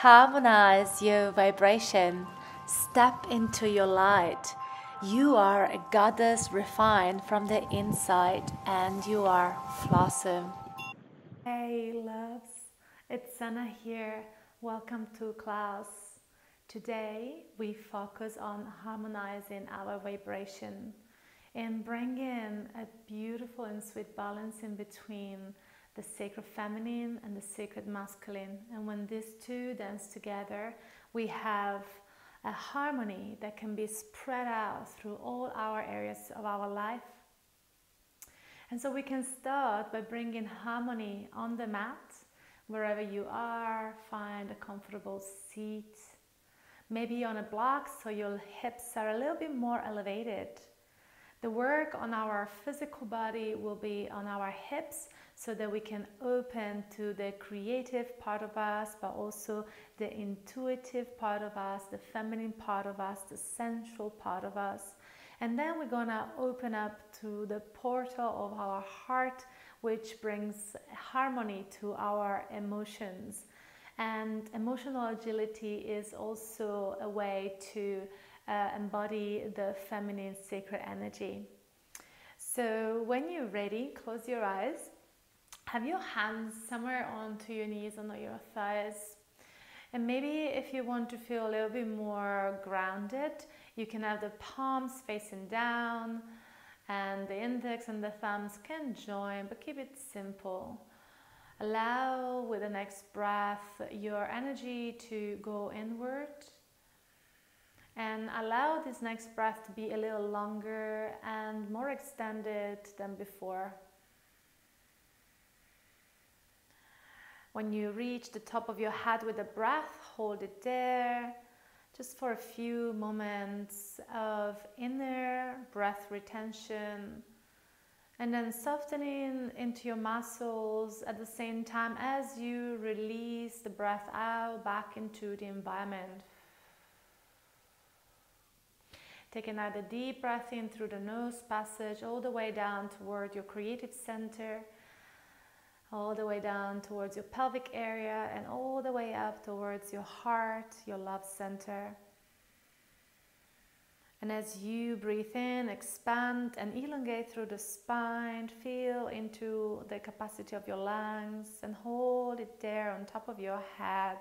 Harmonize your vibration. Step into your light. You are a goddess refined from the inside, and you are blossom. Hey loves, it's Sana here. Welcome to class. Today we focus on harmonizing our vibration and bringing a beautiful and sweet balance in between the sacred feminine and the sacred masculine. And when these two dance together, we have a harmony that can be spread out through all our areas of our life. And so we can start by bringing harmony on the mat. Wherever you are, find a comfortable seat. Maybe on a block so your hips are a little bit more elevated. The work on our physical body will be on our hips so that we can open to the creative part of us, but also the intuitive part of us, the feminine part of us, the sensual part of us. And then we're gonna open up to the portal of our heart, which brings harmony to our emotions. And emotional agility is also a way to embody the feminine sacred energy. So when you're ready, close your eyes. Have your hands somewhere onto your knees, on your thighs. And maybe if you want to feel a little bit more grounded, you can have the palms facing down and the index and the thumbs can join, but keep it simple. Allow with the next breath your energy to go inward. And allow this next breath to be a little longer and more extended than before. When you reach the top of your head with the breath, hold it there just for a few moments of inner breath retention, and then softening into your muscles at the same time as you release the breath out back into the environment. Take another deep breath in through the nose passage all the way down toward your creative center, all the way down towards your pelvic area, and all the way up towards your heart, your love center. And as you breathe in, expand and elongate through the spine, feel into the capacity of your lungs and hold it there on top of your head.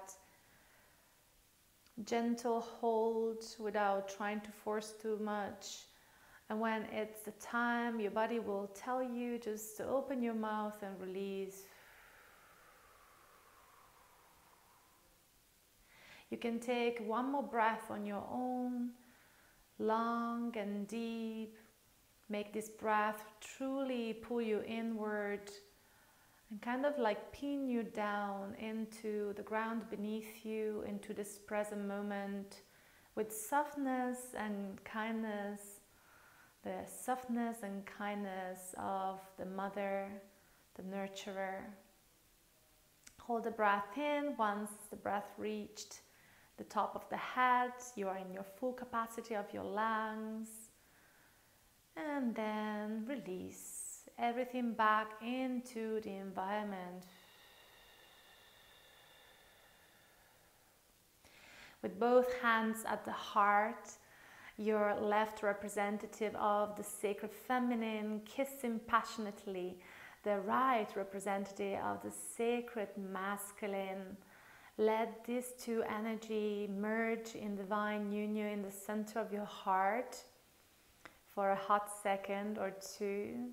Gentle hold without trying to force too much. And when it's the time, your body will tell you just to open your mouth and release. You can take one more breath on your own, long and deep. Make this breath truly pull you inward and kind of like pin you down into the ground beneath you, into this present moment with softness and kindness. The softness and kindness of the mother, the nurturer. Hold the breath in. Once the breath reached the top of the head, you are in your full capacity of your lungs. And then release everything back into the environment. With both hands at the heart, your left representative of the sacred feminine kissing passionately the right representative of the sacred masculine. Let these two energy merge in divine union in the center of your heart for a hot second or two.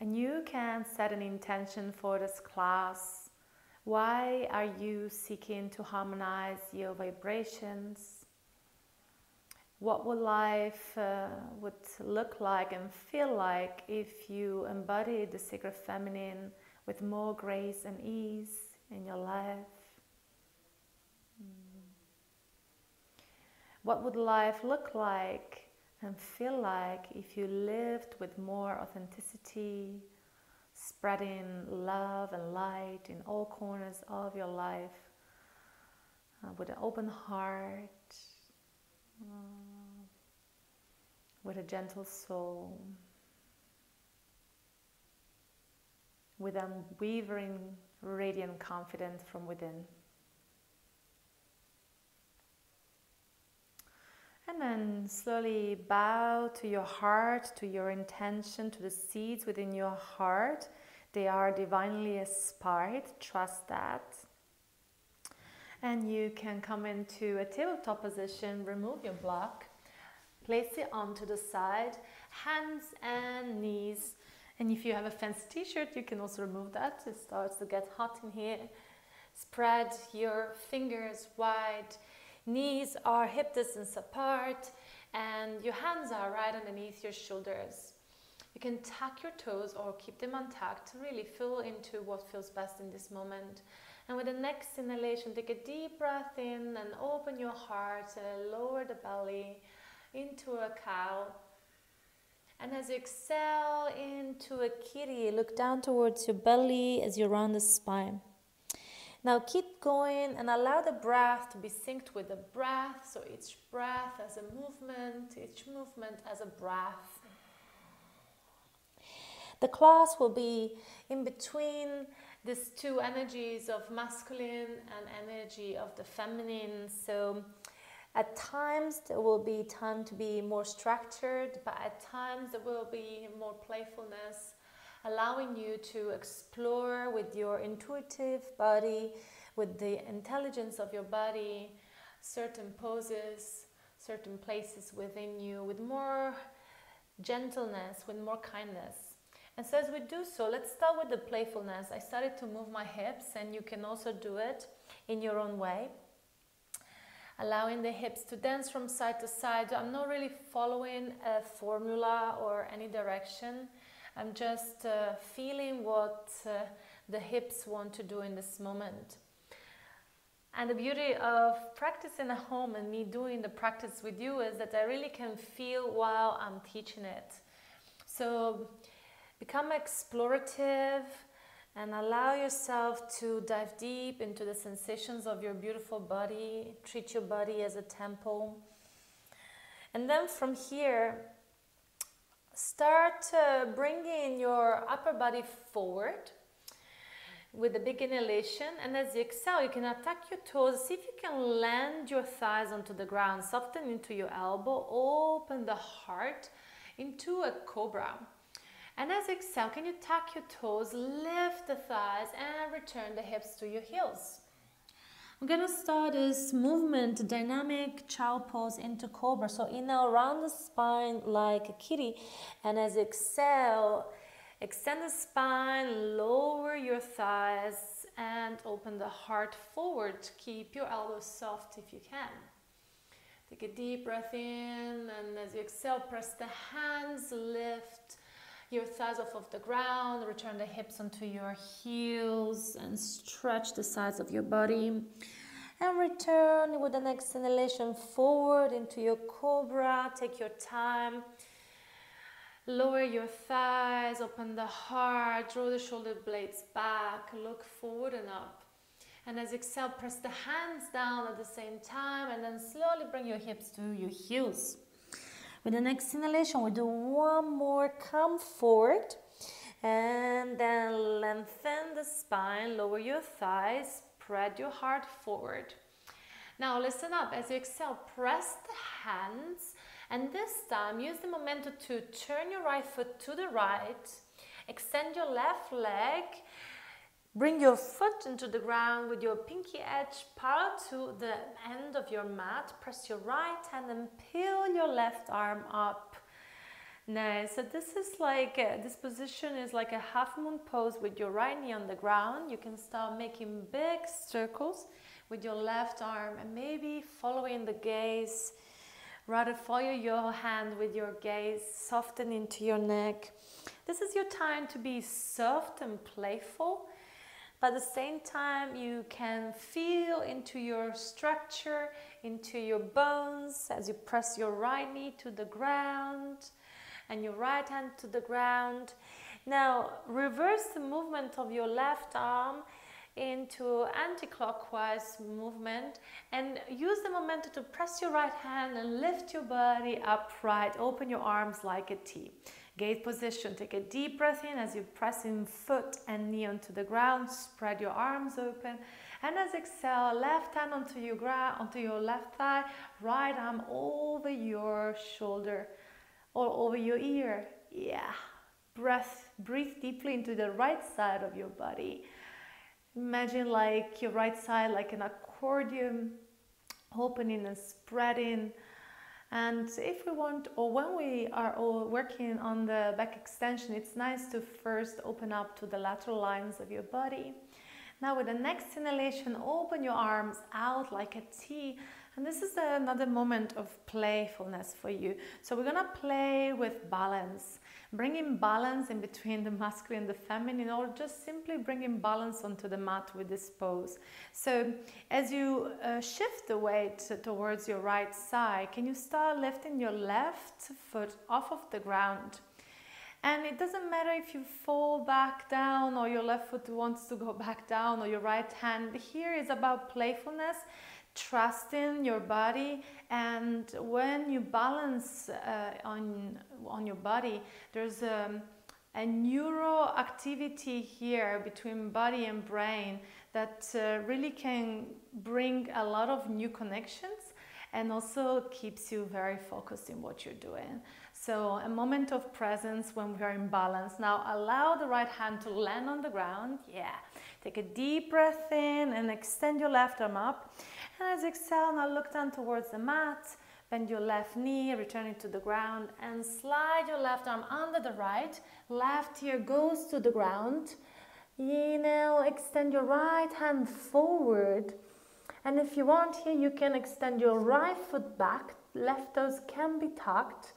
And you can set an intention for this class. Why are you seeking to harmonize your vibrations? What would life would look like and feel like if you embodied the sacred feminine with more grace and ease in your life? What would life look like and feel like if you lived with more authenticity, spreading love and light in all corners of your life, with an open heart, with a gentle soul, with unwavering radiant confidence from within? And then slowly bow to your heart, to your intention, to the seeds within your heart. They are divinely inspired, trust that. And you can come into a tabletop position, remove your block, place it onto the side, hands and knees. And if you have a fancy t-shirt, you can also remove that. It starts to get hot in here. Spread your fingers wide. Knees are hip distance apart and your hands are right underneath your shoulders. You can tuck your toes or keep them untucked to really feel into what feels best in this moment. And with the next inhalation, take a deep breath in and open your heart, lower the belly into a cow. And as you exhale into a kitty, look down towards your belly as you round the spine. Now keep going and allow the breath to be synced with the breath. So each breath as a movement, each movement as a breath. The class will be in between these two energies of masculine and energy of the feminine. So at times there will be time to be more structured, but at times there will be more playfulness, allowing you to explore with your intuitive body, with the intelligence of your body, certain poses, certain places within you, with more gentleness, with more kindness. And so as we do so, let's start with the playfulness. I started to move my hips, and you can also do it in your own way. Allowing the hips to dance from side to side. I'm not really following a formula or any direction. I'm just feeling what the hips want to do in this moment. And the beauty of practicing at home and me doing the practice with you is that I really can feel while I'm teaching it. So become explorative and allow yourself to dive deep into the sensations of your beautiful body. Treat your body as a temple. And then from here, start bringing your upper body forward with a big inhalation. And as you exhale, you can attack your toes. See if you can land your thighs onto the ground. Soften into your elbow. Open the heart into a cobra. And as you exhale, can you tuck your toes, lift the thighs, and return the hips to your heels. I'm going to start this movement, dynamic child pose into cobra. So inhale around the spine like a kitty. And as you exhale, extend the spine, lower your thighs, and open the heart forward. Keep your elbows soft if you can. Take a deep breath in, and as you exhale, press the hands, lift your thighs off of the ground, return the hips onto your heels and stretch the sides of your body. And return with the next inhalation forward into your cobra. Take your time. Lower your thighs, open the heart, draw the shoulder blades back, look forward and up. And as you exhale, press the hands down at the same time and then slowly bring your hips to your heels. With the next inhalation, we do one more, come forward, and then lengthen the spine, lower your thighs, spread your heart forward. Now listen up, as you exhale, press the hands, and this time use the momentum to turn your right foot to the right, extend your left leg, bring your foot into the ground with your pinky edge parallel to the end of your mat. Press your right hand and peel your left arm up. Nice. So this is like, this position is like a half moon pose with your right knee on the ground. You can start making big circles with your left arm and maybe following the gaze. Rather follow your hand with your gaze, soften into your neck. This is your time to be soft and playful. But at the same time, you can feel into your structure, into your bones as you press your right knee to the ground and your right hand to the ground. Now, reverse the movement of your left arm into anti-clockwise movement and use the momentum to press your right hand and lift your body upright. Open your arms like a T. Gaze position. Take a deep breath in as you press in foot and knee onto the ground. Spread your arms open And as exhale, left hand onto your onto your left thigh, right arm over your shoulder or over your ear. Yeah. Breathe deeply into the right side of your body. Imagine like your right side like an accordion, opening and spreading. And if we want, or when we are all working on the back extension, it's nice to first open up to the lateral lines of your body. Now with the next inhalation, open your arms out like a T. And this is another moment of playfulness for you. So we're gonna play with balance. Bringing balance in between the masculine and the feminine, or just simply bringing balance onto the mat with this pose. So as you shift the weight towards your right side, can you start lifting your left foot off of the ground? And it doesn't matter if you fall back down or your left foot wants to go back down or your right hand. Here is about playfulness, trusting your body. And when you balance on your body, there's a neuro activity here between body and brain that really can bring a lot of new connections and also keeps you very focused in what you're doing. So a moment of presence when we are in balance. Now allow the right hand to land on the ground. Yeah. Take a deep breath in and extend your left arm up. And as exhale, now look down towards the mat. Bend your left knee, return it to the ground, and slide your left arm under the right. Left ear goes to the ground. Inhale, extend your right hand forward. And if you want here, you can extend your right foot back. Left toes can be tucked.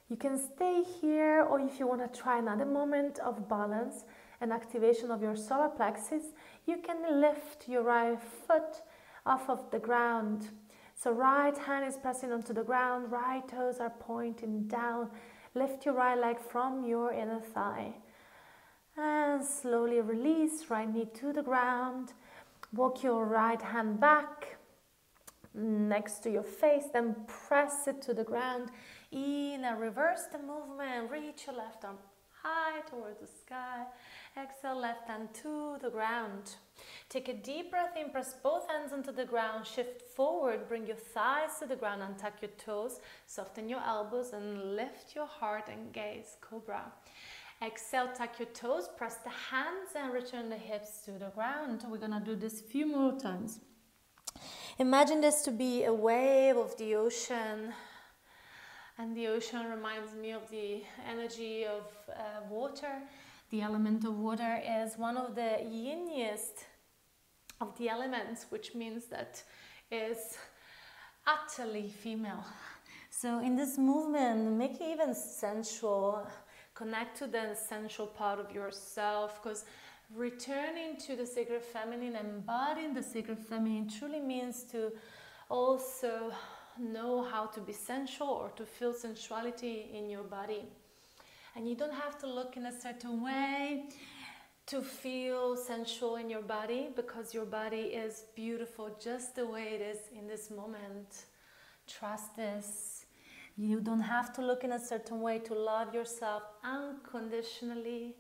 You can stay here, or if you want to try another moment of balance and activation of your solar plexus, you can lift your right foot off of the ground. So right hand is pressing onto the ground, right toes are pointing down. Lift your right leg from your inner thigh. And slowly release, right knee to the ground. Walk your right hand back next to your face, then press it to the ground. Inhale, reverse the movement, reach your left arm high towards the sky. Exhale, left hand to the ground. Take a deep breath in, press both hands onto the ground, shift forward, bring your thighs to the ground, untuck your toes, soften your elbows and lift your heart and gaze, cobra. Exhale, tuck your toes, press the hands and return the hips to the ground. We're gonna do this a few more times. Imagine this to be a wave of the ocean. And the ocean reminds me of the energy of water. The element of water is one of the yiniest of the elements, which means that is utterly female. So in this movement, make it even sensual. Connect to the sensual part of yourself, because returning to the sacred feminine, embodying the sacred feminine truly means to also know how to be sensual or to feel sensuality in your body. And you don't have to look in a certain way to feel sensual in your body, because your body is beautiful just the way it is in this moment. Trust this. You don't have to look in a certain way to love yourself unconditionally.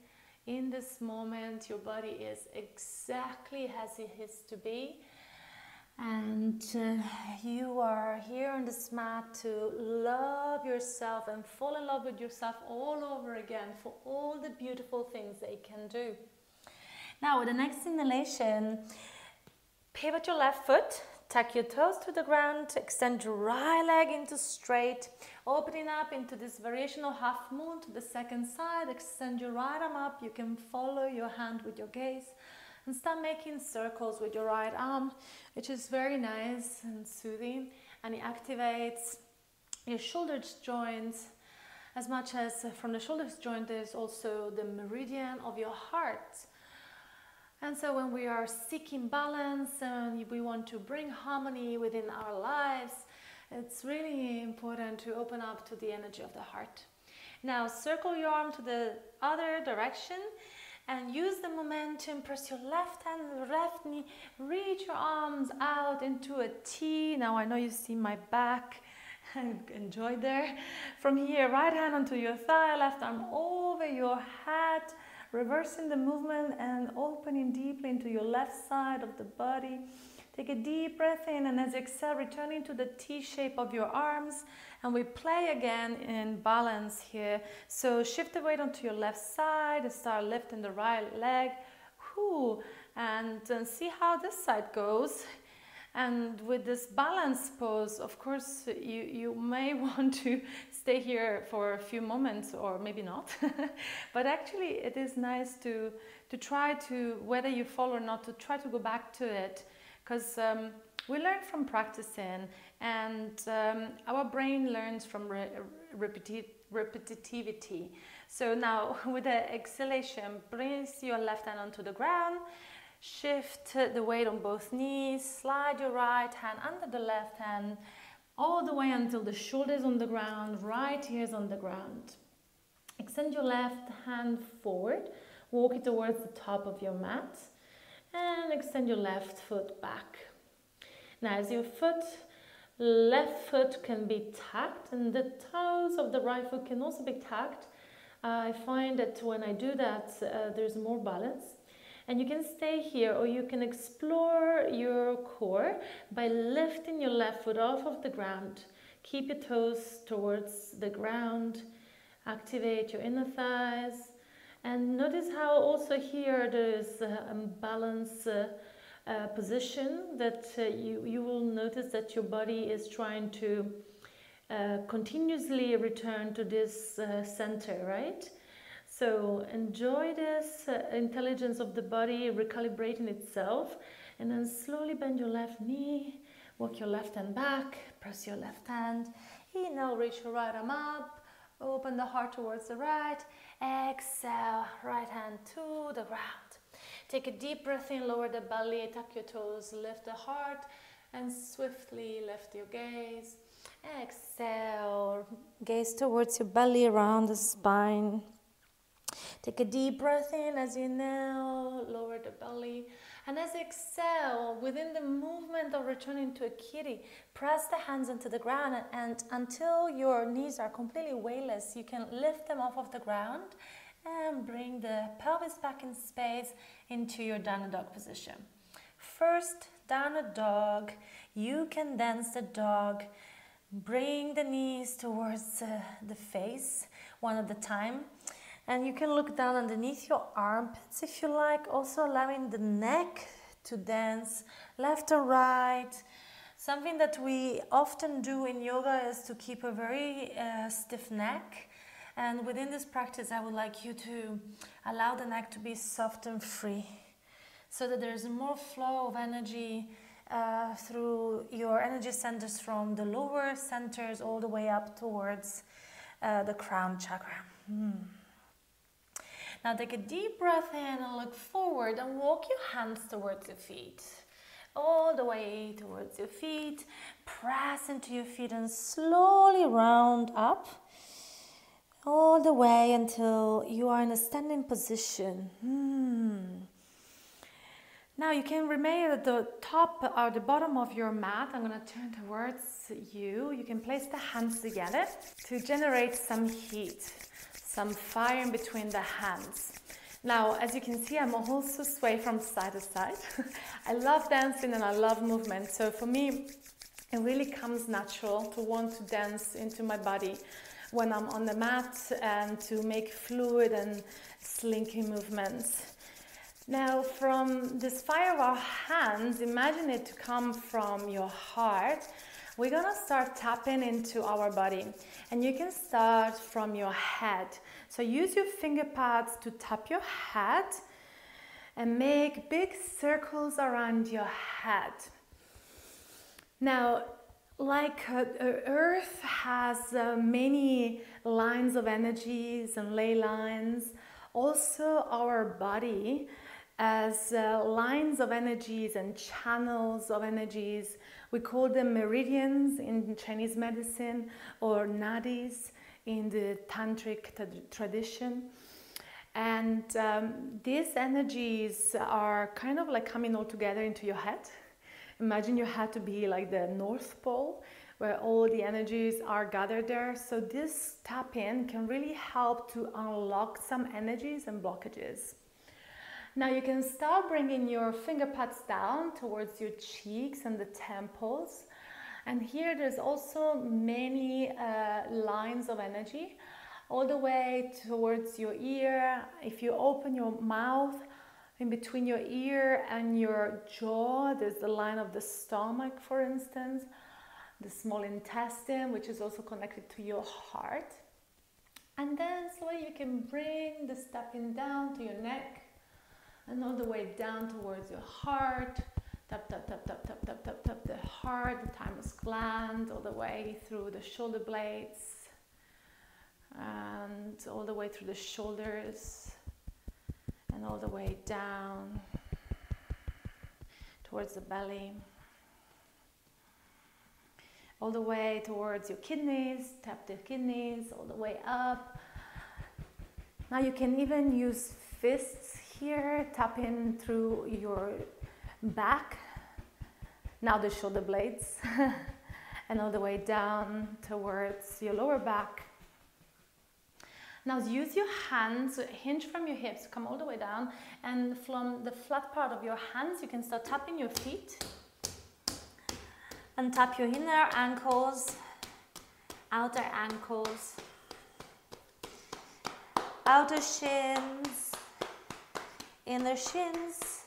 In this moment, your body is exactly as it is to be. And you are here on this mat to love yourself and fall in love with yourself all over again for all the beautiful things that you can do. Now with the next inhalation, pivot your left foot, tuck your toes to the ground, extend your right leg into straight, opening up into this variation of half moon to the second side. Extend your right arm up. You can follow your hand with your gaze and start making circles with your right arm, which is very nice and soothing, and it activates your shoulder joints. As much as from the shoulder joint, there's also the meridian of your heart. And so when we are seeking balance and we want to bring harmony within our lives, it's really important to open up to the energy of the heart. Now circle your arm to the other direction and use the momentum. Press your left hand, left knee, reach your arms out into a T. Now I know you see my back, enjoy there. From here, right hand onto your thigh, left arm over your head, reversing the movement and opening deeply into your left side of the body. Take a deep breath in, and as you exhale, returning to the T shape of your arms, and we play again in balance here. So shift the weight onto your left side and start lifting the right leg. Whew. And see how this side goes. And with this balance pose, of course, you may want to stay here for a few moments, or maybe not. But actually, it is nice to try to, whether you fall or not, to try to go back to it. Because we learn from practicing, and our brain learns from repetitivity. So now, with the exhalation, place your left hand onto the ground, shift the weight on both knees, slide your right hand under the left hand, all the way until the shoulders on the ground, right ears on the ground. Extend your left hand forward, walk it towards the top of your mat, and extend your left foot back. Now, as your left foot can be tacked, and the toes of the right foot can also be tacked. I find that when I do that, there's more balance. And you can stay here, or you can explore your core by lifting your left foot off of the ground. Keep your toes towards the ground. Activate your inner thighs. And notice how also here there's a balance position that you will notice that your body is trying to continuously return to this center, right? So enjoy this intelligence of the body recalibrating itself, and then slowly bend your left knee, walk your left hand back, press your left hand, inhale, reach your right arm up, open the heart towards the right, exhale, right hand to the ground. Take a deep breath in, lower the belly, tuck your toes, lift the heart, and swiftly lift your gaze. Exhale, gaze towards your belly, around the spine. Take a deep breath in as you inhale, lower the belly. And as you exhale, within the movement of returning to a kitty, press the hands into the ground, and until your knees are completely weightless, you can lift them off of the ground and bring the pelvis back in space into your downward dog position. First, downward dog. You can dance the dog. Bring the knees towards the face one at a time. And you can look down underneath your armpits if you like, also allowing the neck to dance left or right. Something that we often do in yoga is to keep a very stiff neck. And within this practice, I would like you to allow the neck to be soft and free, so that there's more flow of energy through your energy centers from the lower centers all the way up towards the crown chakra. Now take a deep breath in and look forward and walk your hands towards your feet. All the way towards your feet. Press into your feet and slowly round up. All the way until you are in a standing position. Now you can remain at the top or the bottom of your mat. I'm going to turn towards you. You can place the hands together to generate some heat, some fire in between the hands. Now, as you can see, I'm also sway from side to side. I love dancing and I love movement. So for me, it really comes natural to want to dance into my body when I'm on the mat and to make fluid and slinky movements. Now, from this fire of our hands, imagine it to come from your heart. We're gonna start tapping into our body, and you can start from your head. So use your finger pads to tap your head and make big circles around your head. Now, like Earth has many lines of energies and ley lines, also our body as lines of energies and channels of energies. We call them meridians in Chinese medicine, or nadis in the tantric tradition. And these energies are kind of like coming all together into your head. Imagine your head to be like the North Pole, where all the energies are gathered there. So this tap in can really help to unlock some energies and blockages. Now you can start bringing your finger pads down towards your cheeks and the temples. And here there's also many lines of energy all the way towards your ear. If you open your mouth, in between your ear and your jaw, there's the line of the stomach, for instance, the small intestine, which is also connected to your heart. And then slowly you can bring the stepping down to your neck and all the way down towards your heart. Tap, tap, tap, tap, tap, tap, tap, tap the heart, the thymus gland, all the way through the shoulder blades and all the way through the shoulders and all the way down towards the belly, all the way towards your kidneys. Tap the kidneys all the way up. Now you can even use fists here, tap in through your back, now the shoulder blades, and all the way down towards your lower back. Now use your hands, hinge from your hips, come all the way down, and from the flat part of your hands you can start tapping your feet and tap your inner ankles, outer ankles, outer shins, inner shins,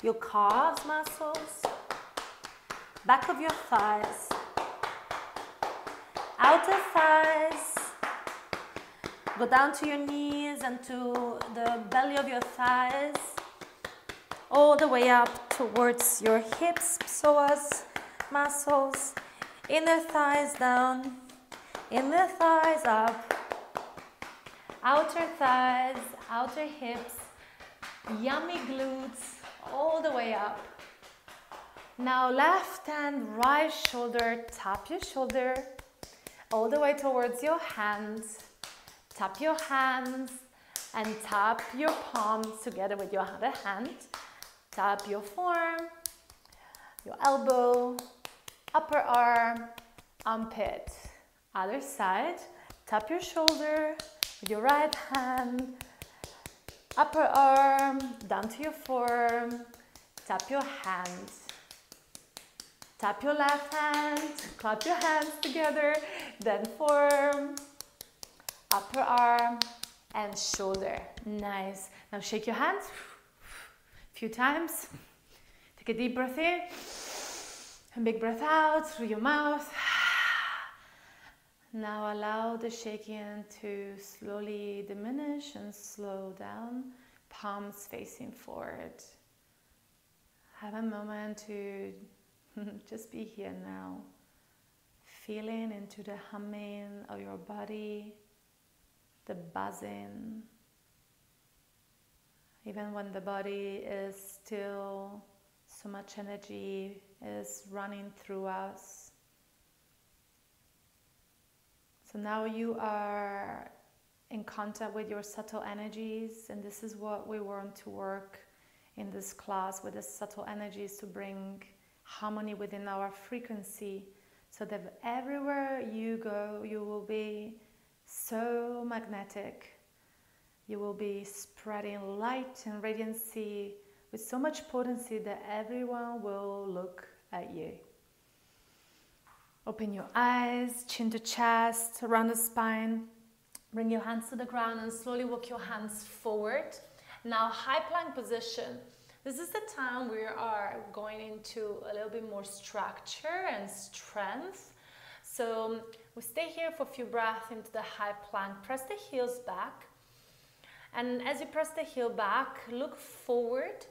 your calves muscles, back of your thighs, outer thighs, go down to your knees and to the belly of your thighs, all the way up towards your hips, psoas muscles, inner thighs down, inner thighs up, outer thighs, outer hips, yummy glutes, all the way up. Now left and right shoulder, tap your shoulder, all the way towards your hands. Tap your hands and tap your palms together with your other hand. Tap your forearm, your elbow, upper arm, armpit. Other side, tap your shoulder with your right hand, upper arm, down to your forearm, tap your hands. Tap your left hand, clap your hands together, then forearm, upper arm, and shoulder. Nice. Now shake your hands a few times. Take a deep breath in, and big breath out through your mouth. Now allow the shaking to slowly diminish and slow down, palms facing forward. Have a moment to just be here now, feeling into the humming of your body, the buzzing. Even when the body is still, so much energy is running through us. So now you are in contact with your subtle energies, and this is what we want to work in this class with, the subtle energies, to bring harmony within our frequency, so that everywhere you go, you will be so magnetic. You will be spreading light and radiancy with so much potency that everyone will look at you. Open your eyes, chin to chest, around the spine. Bring your hands to the ground and slowly walk your hands forward. Now, high plank position. This is the time we are going into a little bit more structure and strength. So we stay here for a few breaths into the high plank. Press the heels back. And as you press the heel back, look forward.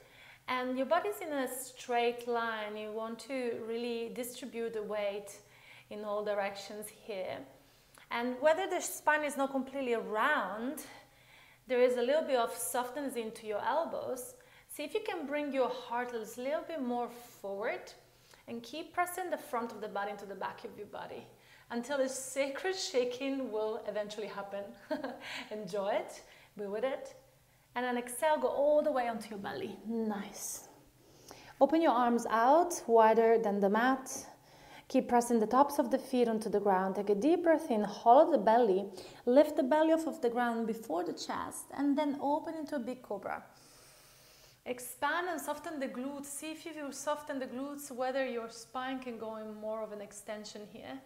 And your body's in a straight line. You want to really distribute the weight in all directions here. And whether the spine is not completely round, there is a little bit of softness into your elbows. See if you can bring your heart a little bit more forward and keep pressing the front of the body into the back of your body until the sacred shaking will eventually happen. Enjoy it, be with it. And then exhale, go all the way onto your belly. Nice. Open your arms out wider than the mat. Keep pressing the tops of the feet onto the ground. Take a deep breath in, hollow the belly, lift the belly off of the ground before the chest, and then open into a big cobra. Expand and soften the glutes. See if you soften the glutes, whether your spine can go in more of an extension here.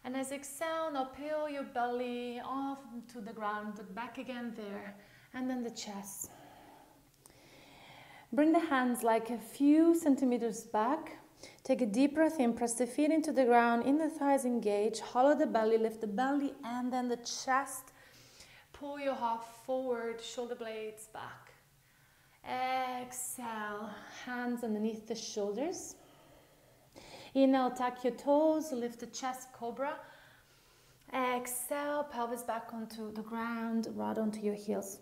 And as exhale, now peel your belly off to the ground, back again there, and then the chest. Bring the hands like a few centimeters back. Take a deep breath in, press the feet into the ground, in the thighs engage, hollow the belly, lift the belly, and then the chest. Pull your heart forward, shoulder blades back. Exhale, hands underneath the shoulders. Inhale, tuck your toes, lift the chest, cobra. Exhale, pelvis back onto the ground, right onto your heels.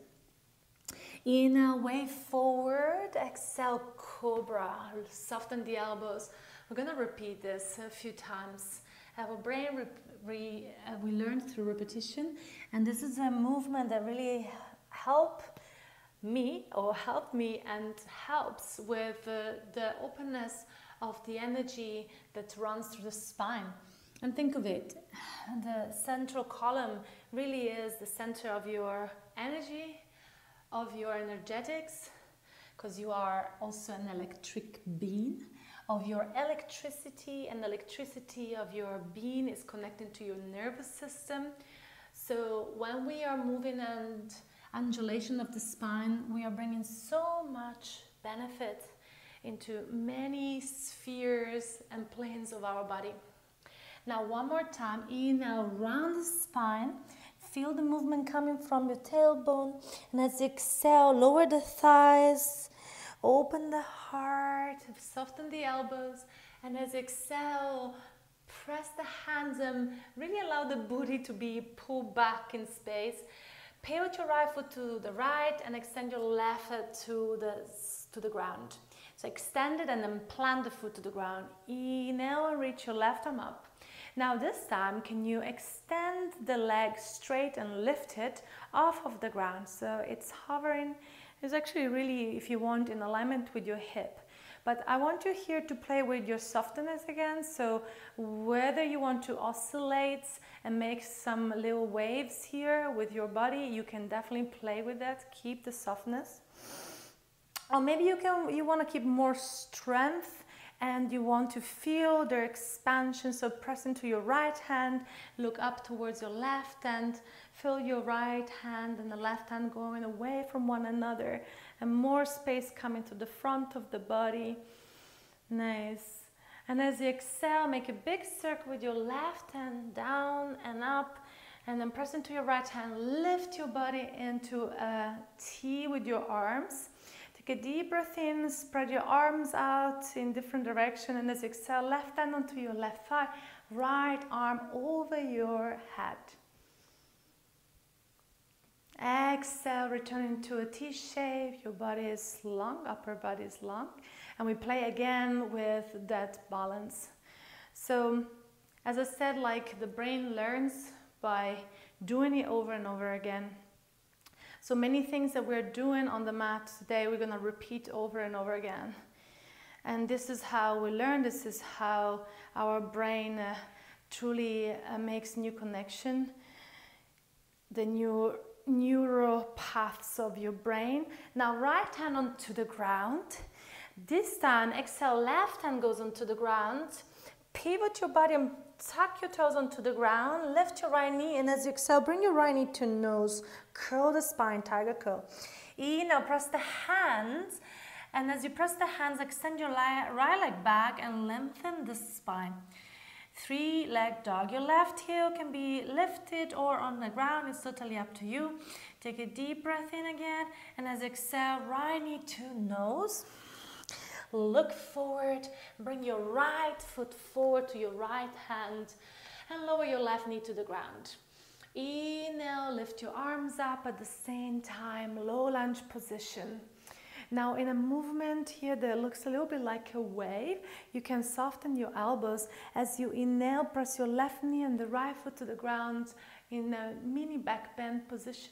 Inhale, way forward. Exhale, cobra. Soften the elbows. We're going to repeat this a few times. Our brain, we learn through repetition. And this is a movement that really helped me and helps with the openness of the energy that runs through the spine. And think of it, the central column really is the center of your energy, of your energetics, because you are also an electric being, of your electricity, and electricity of your being is connected to your nervous system. So when we are moving and undulation of the spine, we are bringing so much benefit into many spheres and planes of our body. Now one more time, inhale, round the spine, feel the movement coming from your tailbone, and as you exhale, lower the thighs, open the heart, soften the elbows, and as you exhale, press the hands and really allow the booty to be pulled back in space. Pivot your right foot to the right and extend your left foot to the ground. So extend it and then plant the foot to the ground. Inhale and reach your left arm up. Now this time, can you extend the leg straight and lift it off of the ground? So it's hovering. It's actually really, if you want, in alignment with your hip. But I want you here to play with your softness again. So whether you want to oscillate and make some little waves here with your body, you can definitely play with that. Keep the softness. Or maybe you want to keep more strength and you want to feel their expansion. So press into your right hand, look up towards your left hand, feel your right hand and the left hand going away from one another, and more space coming to the front of the body. Nice. And as you exhale, make a big circle with your left hand down and up, and then press into your right hand, lift your body into a T with your arms. Take a deep breath in, spread your arms out in different directions, and as you exhale, left hand onto your left thigh, right arm over your head. Exhale, return into a T shape, your body is long, upper body is long, and we play again with that balance. So, as I said, like the brain learns by doing it over and over again. So many things that we're doing on the mat today, we're going to repeat over and over again. And this is how we learn, this is how our brain truly makes new connection. The new neural paths of your brain. Now right hand onto the ground. This time, exhale, left hand goes onto the ground. Pivot your body and tuck your toes onto the ground. Lift your right knee, and as you exhale, bring your right knee to nose. Curl the spine, tiger curl. Inhale, press the hands, and as you press the hands, extend your right leg back and lengthen the spine. Three-leg dog. Your left heel can be lifted or on the ground. It's totally up to you. Take a deep breath in again, and as you exhale, right knee to nose. Look forward, bring your right foot forward to your right hand and lower your left knee to the ground. Inhale, lift your arms up at the same time, low lunge position. Now in a movement here that looks a little bit like a wave, you can soften your elbows. As you inhale, press your left knee and the right foot to the ground in a mini back bend position.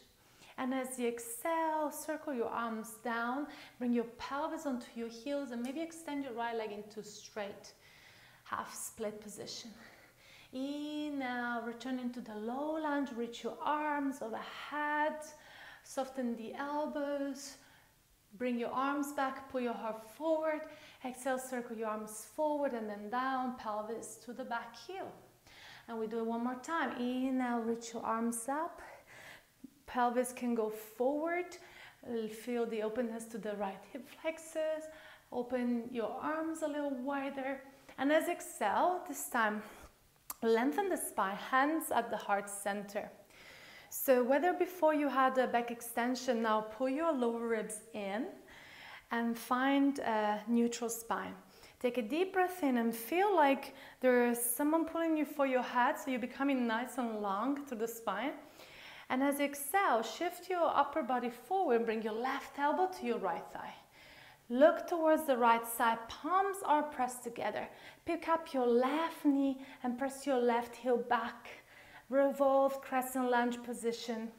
And as you exhale, circle your arms down, bring your pelvis onto your heels and maybe extend your right leg into straight. half split position. Now return into the low lunge, reach your arms overhead, soften the elbows, bring your arms back, pull your heart forward, exhale, circle your arms forward and then down, pelvis to the back heel. And we do it one more time. Now reach your arms up, pelvis can go forward, feel the openness to the right hip flexors, open your arms a little wider, and as exhale, this time lengthen the spine, hands at the heart center. So whether before you had a back extension, now pull your lower ribs in and find a neutral spine. Take a deep breath in and feel like there's someone pulling you for your head, so you're becoming nice and long through the spine. And as you exhale, shift your upper body forward, bring your left elbow to your right thigh. Look towards the right side, palms are pressed together. Pick up your left knee and press your left heel back. Revolve, crescent lunge position.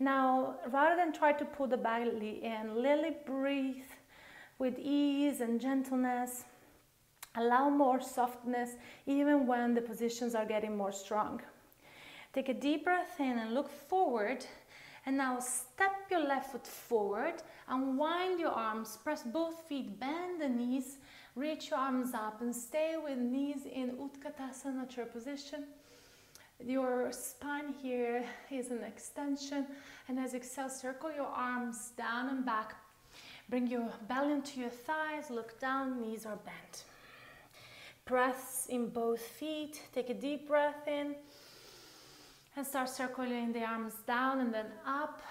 Now, rather than try to pull the belly in, really breathe with ease and gentleness. Allow more softness even when the positions are getting more strong. Take a deep breath in and look forward. And now step your left foot forward, unwind your arms, press both feet, bend the knees, reach your arms up and stay with knees in Utkatasana chair position. Your spine here is an extension, and as you exhale, circle your arms down and back. Bring your belly into your thighs, look down, knees are bent. Press in both feet, take a deep breath in. And start circling the arms down and then up.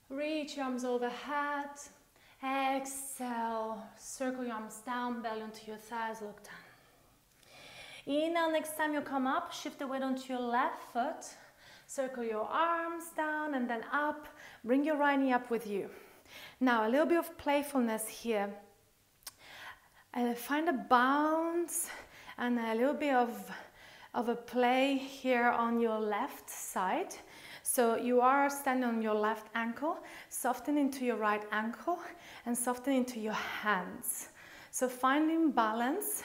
Reach your arms overhead. Exhale. Circle your arms down, belly onto your thighs, look down. Inhale, next time you come up, shift the weight onto your left foot. Circle your arms down and then up. Bring your right knee up with you. Now, a little bit of playfulness here. Find a bounce and a little bit of a play here on your left side. So you are standing on your left ankle, soften into your right ankle and soften into your hands. So finding balance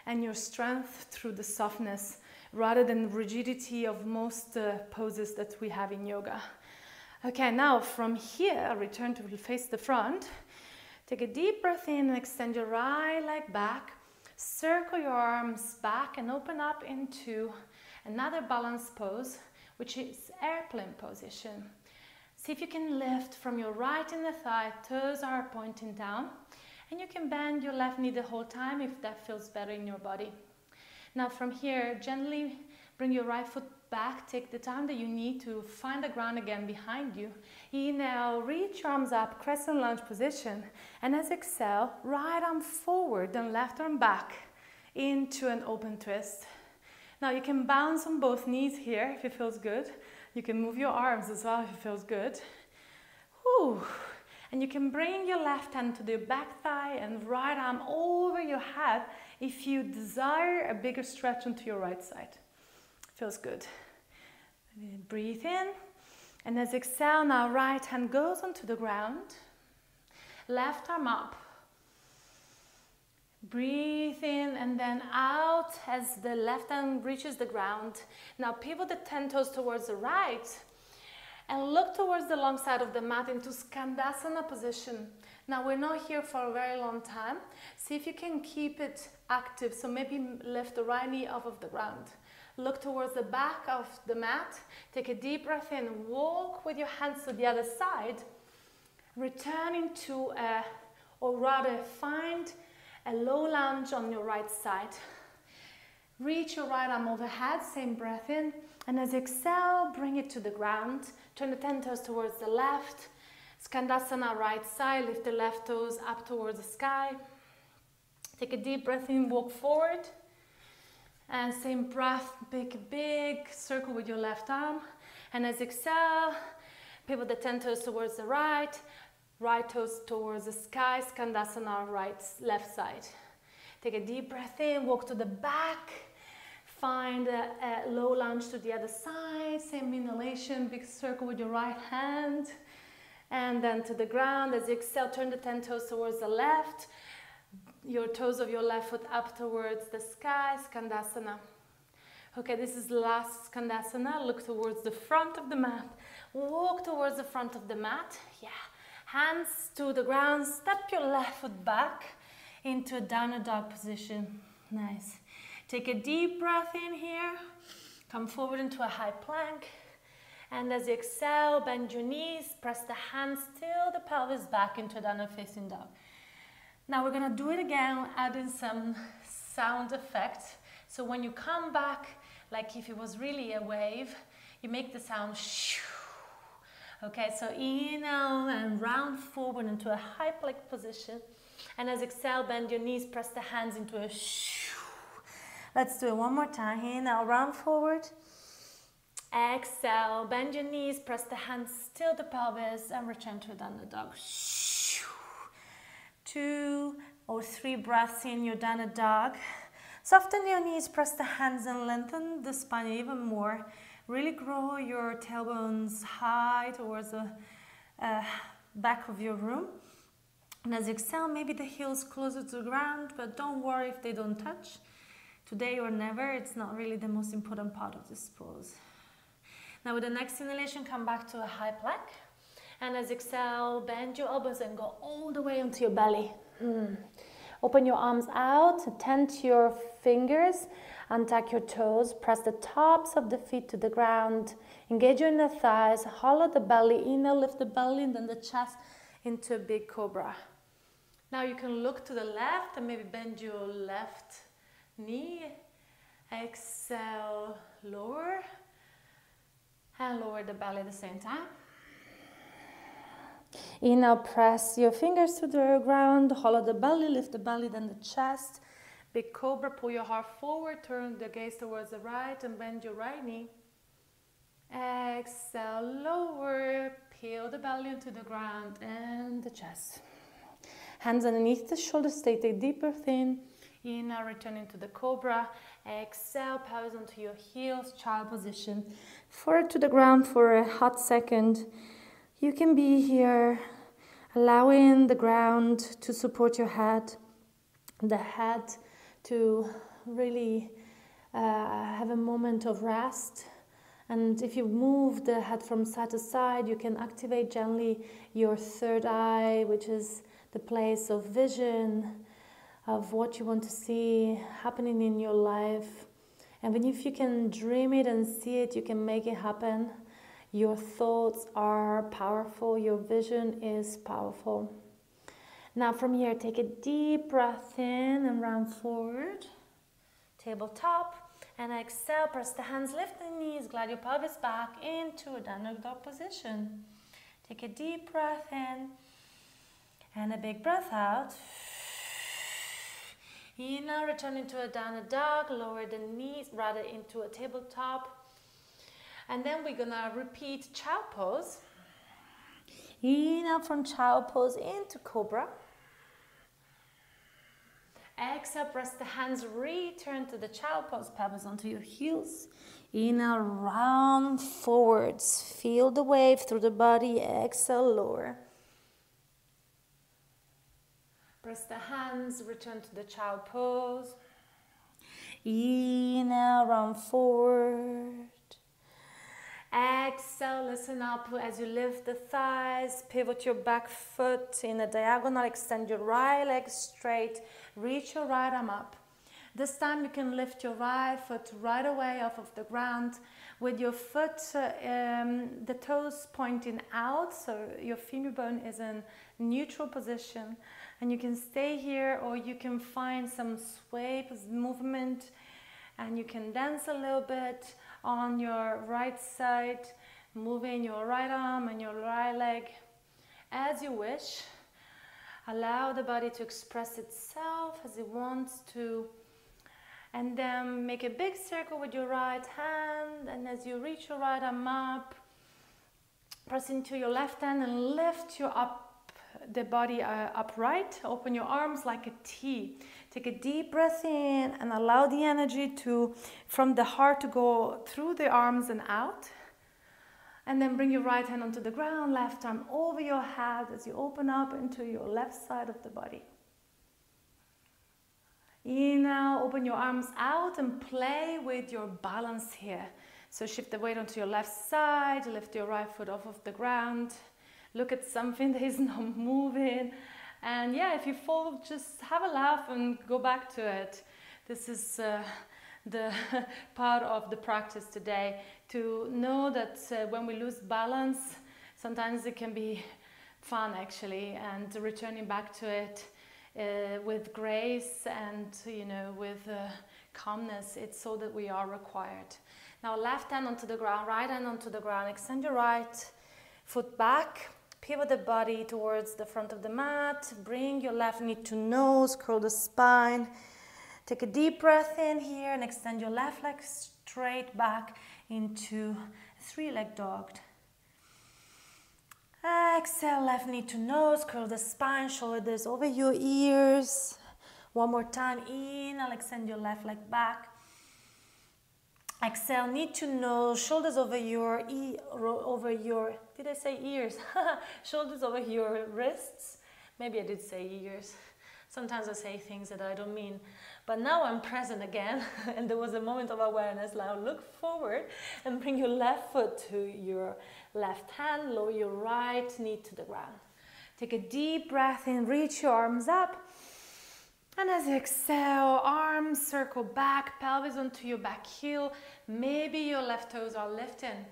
and your strength through the softness rather than rigidity of most poses that we have in yoga. Okay, now from here, return to face the front. Take a deep breath in and extend your right leg back. Circle your arms back and open up into another balance pose, which is airplane position. See if you can lift from your right inner thigh, toes are pointing down, and you can bend your left knee the whole time if that feels better in your body. Now from here, gently bring your right foot back, take the time that you need to find the ground again behind you. Inhale, reach your arms up, crescent lunge position. And as exhale, right arm forward, then left arm back into an open twist. Now you can bounce on both knees here if it feels good. You can move your arms as well if it feels good. Whew. And you can bring your left hand to the back thigh and right arm over your head if you desire a bigger stretch onto your right side. Feels good. Breathe in, and as exhale, now right hand goes onto the ground, left arm up. Breathe in and then out as the left hand reaches the ground. Now pivot the 10 toes towards the right and look towards the long side of the mat into Skandasana position. Now we're not here for a very long time. See if you can keep it active, so maybe lift the right knee off of the ground. Look towards the back of the mat. Take a deep breath in. Walk with your hands to the other side. Returning to or rather find a low lunge on your right side. Reach your right arm overhead, same breath in. And as you exhale, bring it to the ground. Turn the 10 toes towards the left. Skandasana right side. Lift the left toes up towards the sky. Take a deep breath in, walk forward. And same breath, make a big circle with your left arm. And as you exhale, pivot the 10 toes towards the right, right toes towards the sky, Skandasana left side. Take a deep breath in, walk to the back, find a low lunge to the other side, same inhalation, big circle with your right hand. And then to the ground, as you exhale, turn the 10 toes towards the left, your toes of your left foot up towards the sky, Skandasana. Okay, this is last Skandasana. Look towards the front of the mat. Walk towards the front of the mat. Yeah. Hands to the ground. Step your left foot back into a downward dog position. Nice. Take a deep breath in here. Come forward into a high plank. And as you exhale, bend your knees. Press the hands till the pelvis back into a downward facing dog. Now we're going to do it again, add in some sound effects. So when you come back, like if it was really a wave, you make the sound shoo. Okay, so inhale and round forward into a high plank position. And as exhale, bend your knees, press the hands into a shoo. Let's do it one more time. Inhale, round forward. Exhale, bend your knees, press the hands till the pelvis and return to a downward dog. Shoo. 2 or 3 breaths in your downward dog. Soften your knees, press the hands and lengthen the spine even more. Really grow your tailbones high towards the back of your room. And as you exhale, maybe the heels closer to the ground, but don't worry if they don't touch. Today or never, it's not really the most important part of this pose. Now with the next inhalation, come back to a high plank. And as you exhale, bend your elbows and go all the way onto your belly. Open your arms out, attend to your fingers, untuck your toes, press the tops of the feet to the ground, engage your inner thighs, hollow the belly, inhale, lift the belly and then the chest into a big cobra. Now you can look to the left and maybe bend your left knee. Exhale, lower, and lower the belly at the same time. Inhale, press your fingers to the ground, hollow the belly, lift the belly, then the chest. Big cobra, pull your heart forward, turn the gaze towards the right and bend your right knee. Exhale, lower, peel the belly into the ground and the chest. Hands underneath the shoulders, take a deep breath in. Inhale, return into the cobra. Exhale, pelvis onto your heels, child position. Forward to the ground for a hot second. You can be here, allowing the ground to support your head, the head to really have a moment of rest. And if you move the head from side to side, you can activate gently your third eye, which is the place of vision, of what you want to see happening in your life. And even if you can dream it and see it, you can make it happen. Your thoughts are powerful, your vision is powerful. Now from here, take a deep breath in and round forward, tabletop, and exhale, press the hands, lift the knees, glide your pelvis back into a downward dog position. Take a deep breath in and a big breath out. Inhale, return into a downward dog, lower the knees, rather into a tabletop. And then we're gonna repeat child pose. Inhale from child pose into cobra. Exhale, press the hands, return to the child pose, pelvis onto your heels. Inhale, round forwards. Feel the wave through the body. Exhale, lower. Press the hands, return to the child pose. Inhale, round forward. Exhale, listen up as you lift the thighs, pivot your back foot in a diagonal, extend your right leg straight, reach your right arm up. This time you can lift your right foot right away off of the ground with your foot, the toes pointing out, so your femur bone is in neutral position. And you can stay here or you can find some sway movement and you can dance a little bit on your right side, moving your right arm and your right leg as you wish. Allow the body to express itself as it wants to. And then make a big circle with your right hand, and as you reach your right arm up, press into your left hand and lift the body upright. Open your arms like a T. Take a deep breath in and allow the energy from the heart to go through the arms and out. And then bring your right hand onto the ground, left arm over your head as you open up into your left side of the body. Inhale, open your arms out and play with your balance here. So shift the weight onto your left side, lift your right foot off of the ground. Look at something that is not moving. And yeah, if you fall, just have a laugh and go back to it. This is the part of the practice today, to know that when we lose balance, sometimes it can be fun actually, and returning back to it with grace and, you know, with calmness. It's so that we are required. Now left hand onto the ground, right hand onto the ground. Extend your right foot back, pivot the body towards the front of the mat. Bring your left knee to nose, curl the spine. Take a deep breath in here and extend your left leg straight back into a three-leg dog. Exhale, left knee to nose, curl the spine, shoulders over your ears. One more time, inhale, extend your left leg back. Exhale, knee to nose, shoulders over your, did I say ears? Shoulders over your wrists. Maybe I did say ears. Sometimes I say things that I don't mean. But now I'm present again, and there was a moment of awareness. Now look forward and bring your left foot to your left hand, lower your right knee to the ground. Take a deep breath in, reach your arms up. And as you exhale, arms circle back, pelvis onto your back heel. Maybe your left toes are lifting.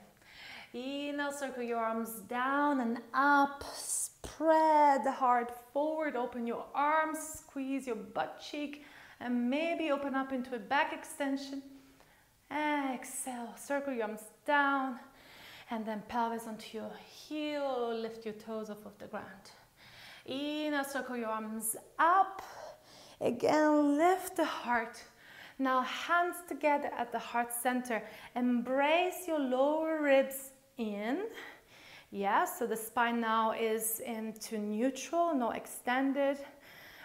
Inhale, circle your arms down and up. Spread the heart forward, open your arms, squeeze your butt cheek, and maybe open up into a back extension. Exhale, circle your arms down, and then pelvis onto your heel, lift your toes off of the ground. Inhale, circle your arms up. Again, lift the heart. Now hands together at the heart center. Embrace your lower ribs in. Yeah, so the spine now is into neutral, not extended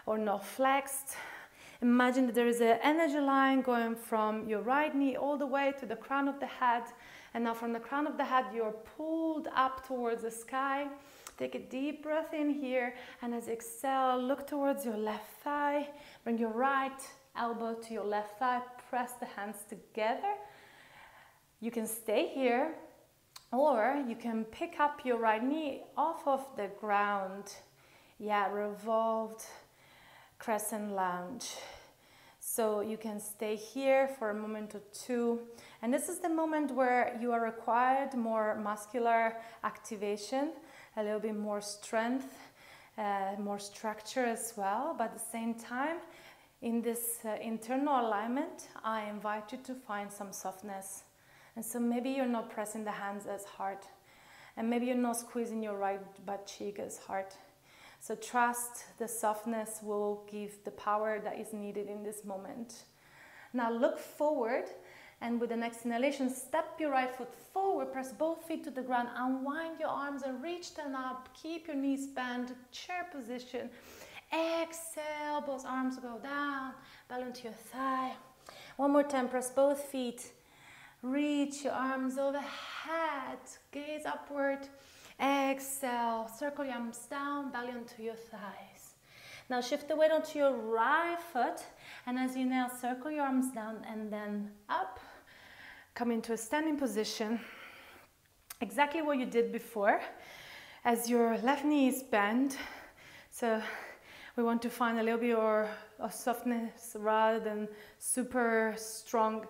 or not flexed. Imagine that there is an energy line going from your right knee all the way to the crown of the head. And now from the crown of the head, you're pulled up towards the sky. Take a deep breath in here, and as you exhale, look towards your left thigh. Bring your right elbow to your left thigh. Press the hands together. You can stay here, or you can pick up your right knee off of the ground. Yeah, revolved crescent lunge. So you can stay here for a moment or two. And this is the moment where you are required more muscular activation, a little bit more strength, more structure as well. But at the same time, in this internal alignment, I invite you to find some softness. And so maybe you're not pressing the hands as hard, and maybe you're not squeezing your right butt cheek as hard. So trust the softness will give the power that is needed in this moment. Now look forward, and with the next inhalation, step your right foot forward, press both feet to the ground, unwind your arms and reach them up. Keep your knees bent, chair position. Exhale, both arms go down, belly onto your thigh. One more time, press both feet. Reach your arms overhead, gaze upward. Exhale, circle your arms down, belly onto your thighs. Now shift the weight onto your right foot, and as you inhale, circle your arms down and then up. Come into a standing position. Exactly what you did before, as your left knee is bent. So we want to find a little bit of softness rather than super strong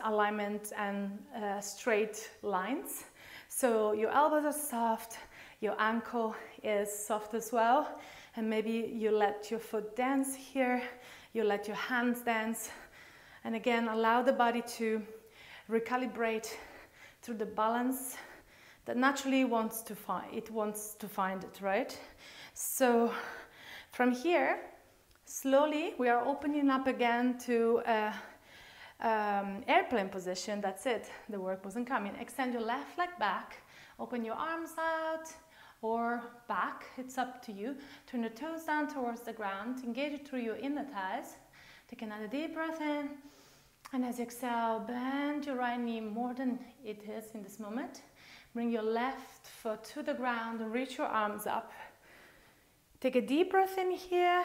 alignment and straight lines. So your elbows are soft, your ankle is soft as well, and maybe you let your foot dance here, you let your hands dance, and again allow the body to recalibrate through the balance that naturally wants to find it, right? So from here, slowly we are opening up again to airplane position. That's it, the work wasn't coming. Extend your left leg back, open your arms out or back, it's up to you. Turn the toes down towards the ground, engage it through your inner thighs. Take another deep breath in, and as you exhale, bend your right knee more than it is in this moment. Bring your left foot to the ground and reach your arms up. Take a deep breath in here.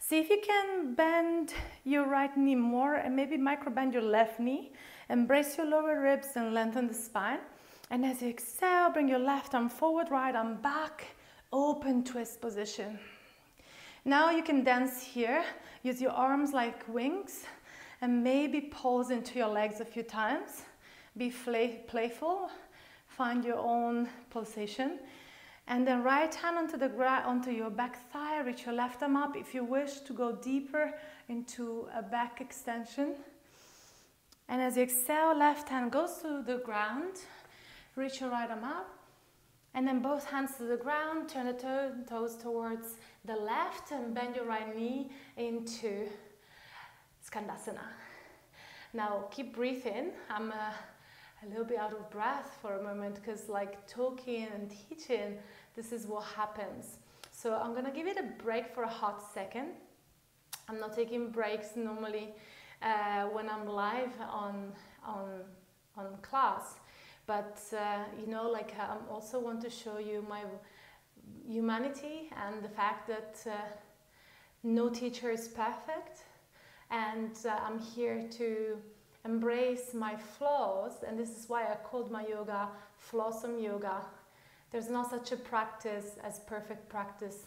See if you can bend your right knee more and maybe micro bend your left knee. Embrace your lower ribs and lengthen the spine. And as you exhale, bring your left arm forward, right arm back, open twist position. Now you can dance here. Use your arms like wings and maybe pulse into your legs a few times. Be playful. Find your own pulsation. And then right hand onto your back thigh, reach your left arm up if you wish to go deeper into a back extension. And as you exhale, left hand goes to the ground, reach your right arm up, and then both hands to the ground, turn the toes towards the left and bend your right knee into Skandasana. Now keep breathing. I'm a little bit out of breath for a moment because like talking and teaching, this is what happens. So I'm gonna give it a break for a hot second. I'm not taking breaks normally when I'm live on class, but you know, like I also want to show you my humanity and the fact that no teacher is perfect, and I'm here to embrace my flaws, and this is why I called my yoga Flawsome Yoga. There's not such a practice as perfect practice.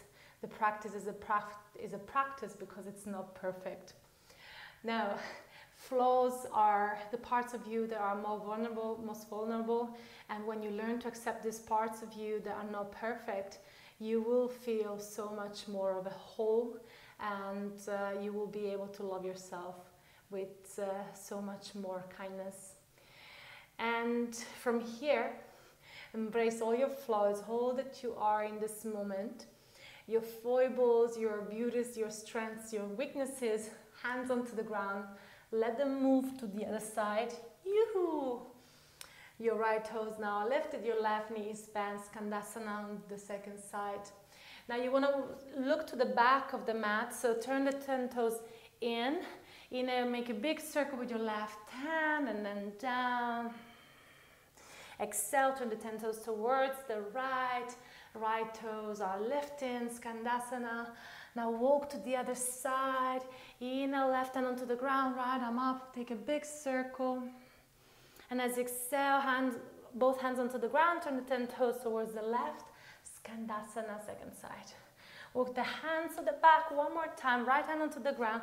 The practice is a practice because it's not perfect. Now, flaws are the parts of you that are most vulnerable, and when you learn to accept these parts of you that are not perfect, you will feel so much more of a whole, and you will be able to love yourself with so much more kindness. And from here, embrace all your flaws, all that you are in this moment, your foibles, your beauties, your strengths, your weaknesses, hands onto the ground, let them move to the other side. Yoo-hoo! Your right toes now lifted, your left knee is bent, Skandasana on the second side. Now you want to look to the back of the mat, so turn the 10 toes in. Make a big circle with your left hand and then down. Exhale, turn the 10 toes towards the right. Right toes are lifting, Skandasana. Now walk to the other side. Inhale, left hand onto the ground, right arm up. Take a big circle. And as you exhale, both hands onto the ground, turn the 10 toes towards the left. Skandasana, second side. Walk the hands to the back one more time. Right hand onto the ground.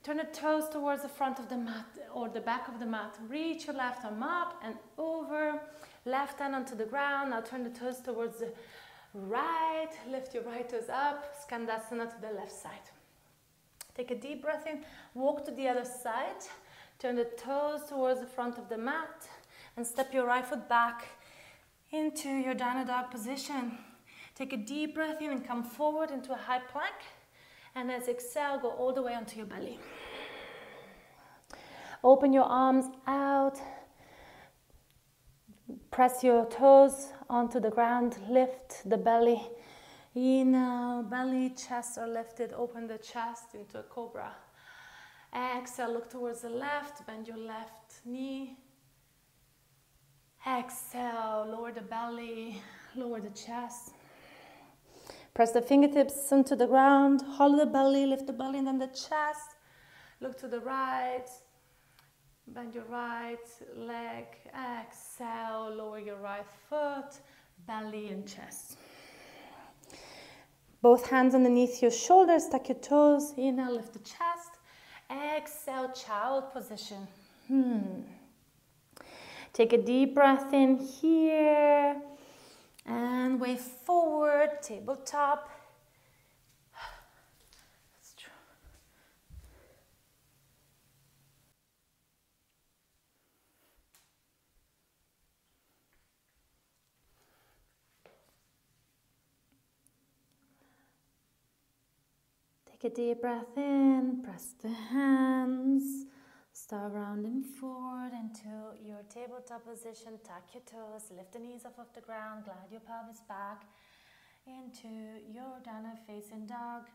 Turn the toes towards the front of the mat or the back of the mat. Reach your left arm up and over. Left hand onto the ground. Now turn the toes towards the right. Lift your right toes up. Skandasana to the left side. Take a deep breath in. Walk to the other side. Turn the toes towards the front of the mat. And step your right foot back into your downward dog position. Take a deep breath in and come forward into a high plank. And as you exhale, go all the way onto your belly. Open your arms out. Press your toes onto the ground. Lift the belly. Inhale, belly, chest are lifted. Open the chest into a cobra. Exhale, look towards the left. Bend your left knee. Exhale, lower the belly, lower the chest. Press the fingertips into the ground, hollow the belly, lift the belly and then the chest. Look to the right, bend your right leg, exhale, lower your right foot, belly and chest. Both hands underneath your shoulders, tuck your toes, inhale, lift the chest, exhale, child position. Take a deep breath in here. And wave forward, tabletop. That's true. Take a deep breath in, press the hands. Start rounding forward into your tabletop position. Tuck your toes, lift the knees off of the ground, glide your pelvis back into your downward facing dog.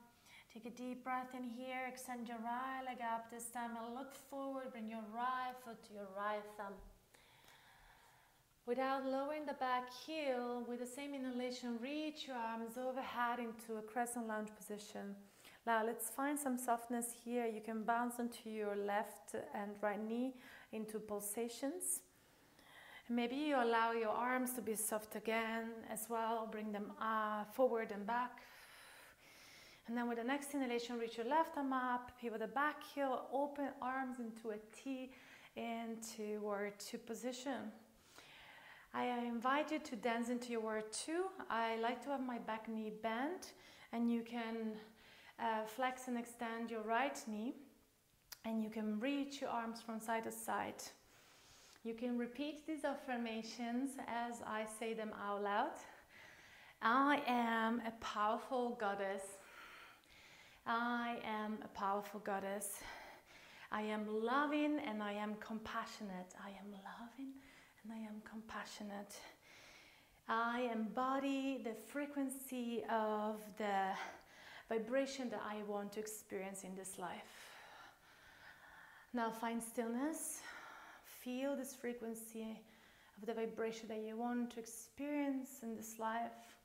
Take a deep breath in here, extend your right leg up this time and look forward. Bring your right foot to your right thumb. Without lowering the back heel, with the same inhalation, reach your arms overhead into a crescent lunge position. Now let's find some softness here. You can bounce onto your left and right knee into pulsations. Maybe you allow your arms to be soft again as well. Bring them forward and back. And then with the next inhalation, reach your left arm up, pivot the back heel, open arms into a T, into warrior two position. I invite you to dance into your warrior two. I like to have my back knee bent, and you can flex and extend your right knee, and you can reach your arms from side to side. You can repeat these affirmations as I say them out loud. I am a powerful goddess. I am a powerful goddess. I am loving and I am compassionate. I am loving and I am compassionate. I embody the frequency of the vibration that I want to experience in this life. Now find stillness. Feel this frequency of the vibration that you want to experience in this life.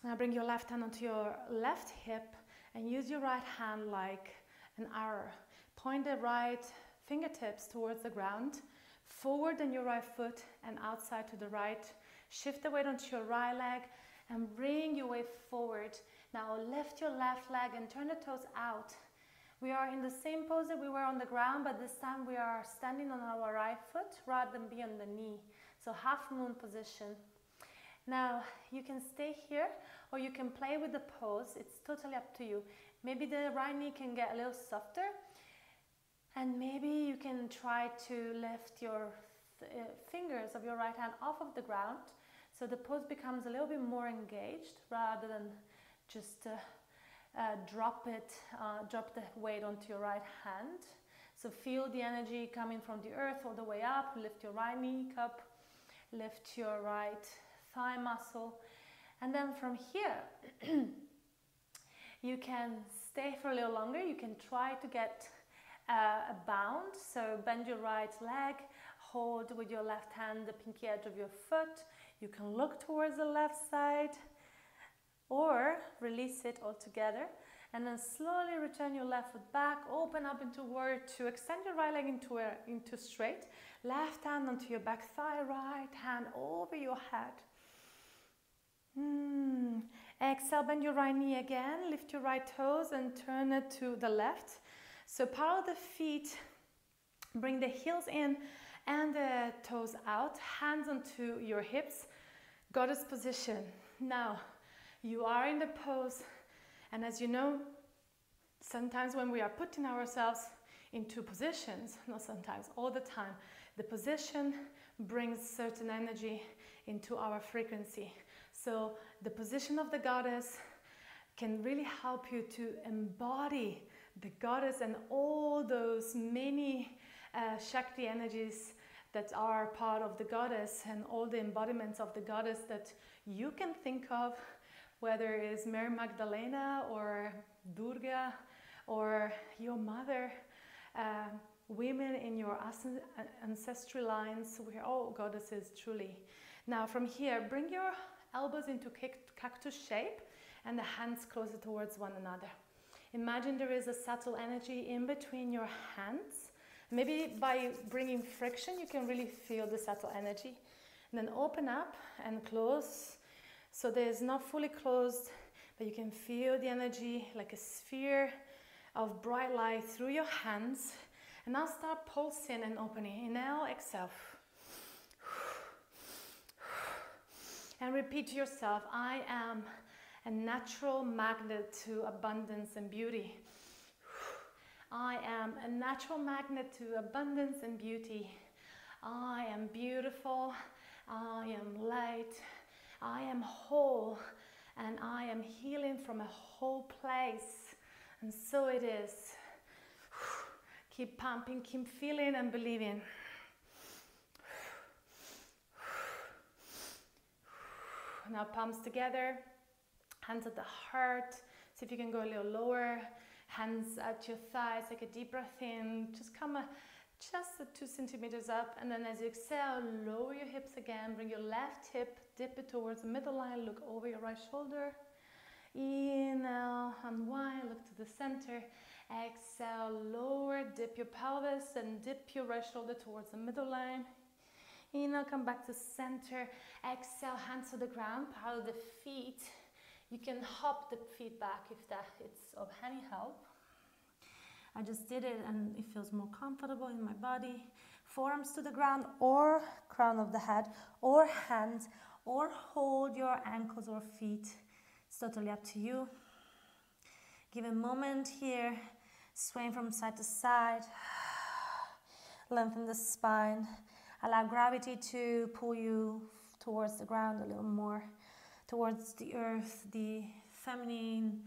Now bring your left hand onto your left hip and use your right hand like an arrow. Point the right fingertips towards the ground, forward on your right foot and outside to the right. Shift the weight onto your right leg and bring your weight forward. Now lift your left leg and turn the toes out. We are in the same pose that we were on the ground, but this time we are standing on our right foot rather than be on the knee. So half moon position. Now you can stay here or you can play with the pose. It's totally up to you. Maybe the right knee can get a little softer, and maybe you can try to lift your fingers of your right hand off of the ground so the pose becomes a little bit more engaged rather than just drop the weight onto your right hand. So feel the energy coming from the earth all the way up. Lift your right knee up, lift your right thigh muscle, and then from here you can stay for a little longer. You can try to get a bound, so bend your right leg, hold with your left hand the pinky edge of your foot. You can look towards the left side or release it altogether, and then slowly return your left foot back, open up into warrior two, extend your right leg into straight, left hand onto your back thigh, right hand over your head. Exhale, bend your right knee again, lift your right toes and turn it to the left. So parallel the feet, bring the heels in and the toes out, hands onto your hips, goddess position. Now, you are in the pose, and as you know, sometimes when we are putting ourselves into positions, not sometimes, all the time, the position brings certain energy into our frequency. So the position of the goddess can really help you to embody the goddess and all those many Shakti energies that are part of the goddess, and all the embodiments of the goddess that you can think of, whether it is Mary Magdalena or Durga or your mother, women in your ancestry lines. We're all goddesses, truly. Now from here, bring your elbows into cactus shape and the hands closer towards one another. Imagine there is a subtle energy in between your hands. Maybe by bringing friction, you can really feel the subtle energy. And then open up and close. So there's not fully closed, but you can feel the energy like a sphere of bright light through your hands. And now start pulsing and opening. Inhale, exhale. And repeat to yourself, I am a natural magnet to abundance and beauty. I am a natural magnet to abundance and beauty. I am beautiful. I am light. I am whole. And I am healing from a whole place. And so it is. Keep pumping, keep feeling and believing. Now palms together, hands at the heart. See if you can go a little lower. Hands at your thighs, take a deep breath in. Just come just 2 centimeters up. And then as you exhale, lower your hips again. Bring your left hip, dip it towards the middle line. Look over your right shoulder. Inhale, unwind, look to the center. Exhale, lower, dip your pelvis and dip your right shoulder towards the middle line. Inhale, come back to center. Exhale, hands to the ground, power the feet. You can hop the feet back if it's of any help. I just did it and it feels more comfortable in my body. Forearms to the ground or crown of the head or hands, or hold your ankles or feet. It's totally up to you. Give a moment here, swaying from side to side. Lengthen the spine. Allow gravity to pull you towards the ground a little more, towards the earth, the feminine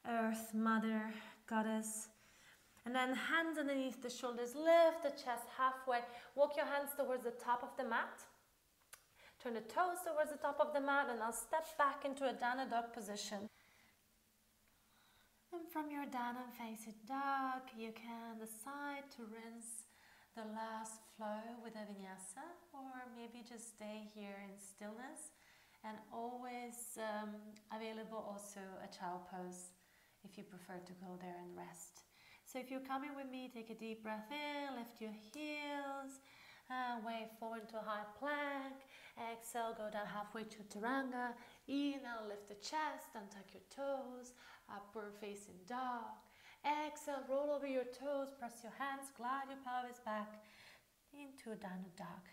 earth, mother, goddess. And then hands underneath the shoulders, lift the chest halfway. Walk your hands towards the top of the mat. Turn the toes towards the top of the mat, and I'll step back into a downward dog position. And from your downward facing dog, you can decide to rinse the last flow with a vinyasa, or maybe just stay here in stillness, and always available also a child pose if you prefer to go there and rest. So if you're coming with me, take a deep breath in, lift your heels, wave forward to a high plank. Exhale, go down halfway to Chaturanga. Inhale, lift the chest, untuck your toes, upward facing dog. Exhale, roll over your toes, press your hands, glide your pelvis back into a downward dog.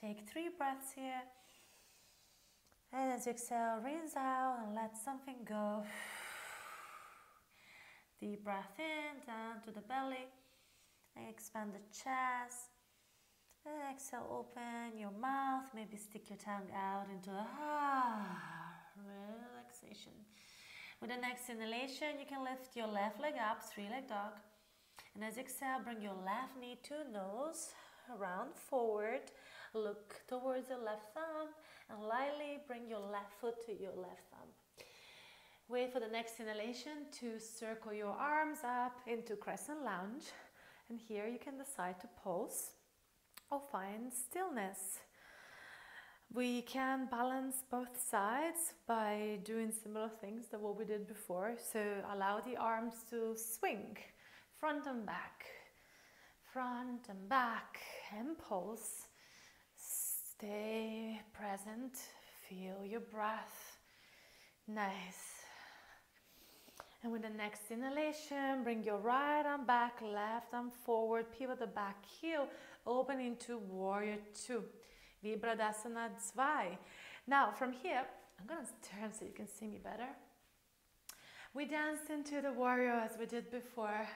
Take 3 breaths here. And as you exhale, rinse out and let something go. Deep breath in, down to the belly. Expand the chest. And exhale, open your mouth. Maybe stick your tongue out into a relaxation. With the next inhalation, you can lift your left leg up, 3-leg dog. And as you exhale, bring your left knee to nose, round forward. Look towards your left thumb and lightly bring your left foot to your left thumb. Wait for the next inhalation to circle your arms up into crescent lunge. And here you can decide to pulse or find stillness. We can balance both sides by doing similar things to what we did before. So allow the arms to swing front and back, and pulse. Stay present, feel your breath. Nice. And with the next inhalation, bring your right arm back, left arm forward, pivot the back heel, open into Warrior 2. Vibradasana 2. Now from here, I'm going to turn so you can see me better. We danced into the warrior as we did before,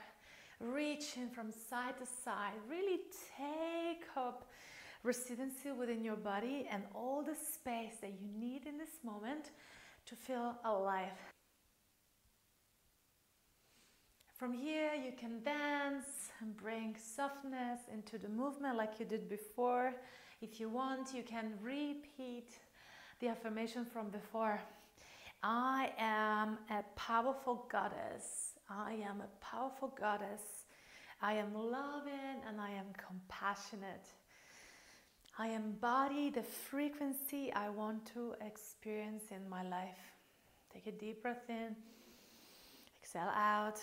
reaching from side to side. Really take up residency within your body and all the space that you need in this moment to feel alive. From here, you can dance and bring softness into the movement like you did before. If you want, you can repeat the affirmation from before. I am a powerful goddess. I am a powerful goddess. I am loving and I am compassionate. I embody the frequency I want to experience in my life. Take a deep breath in. Exhale out.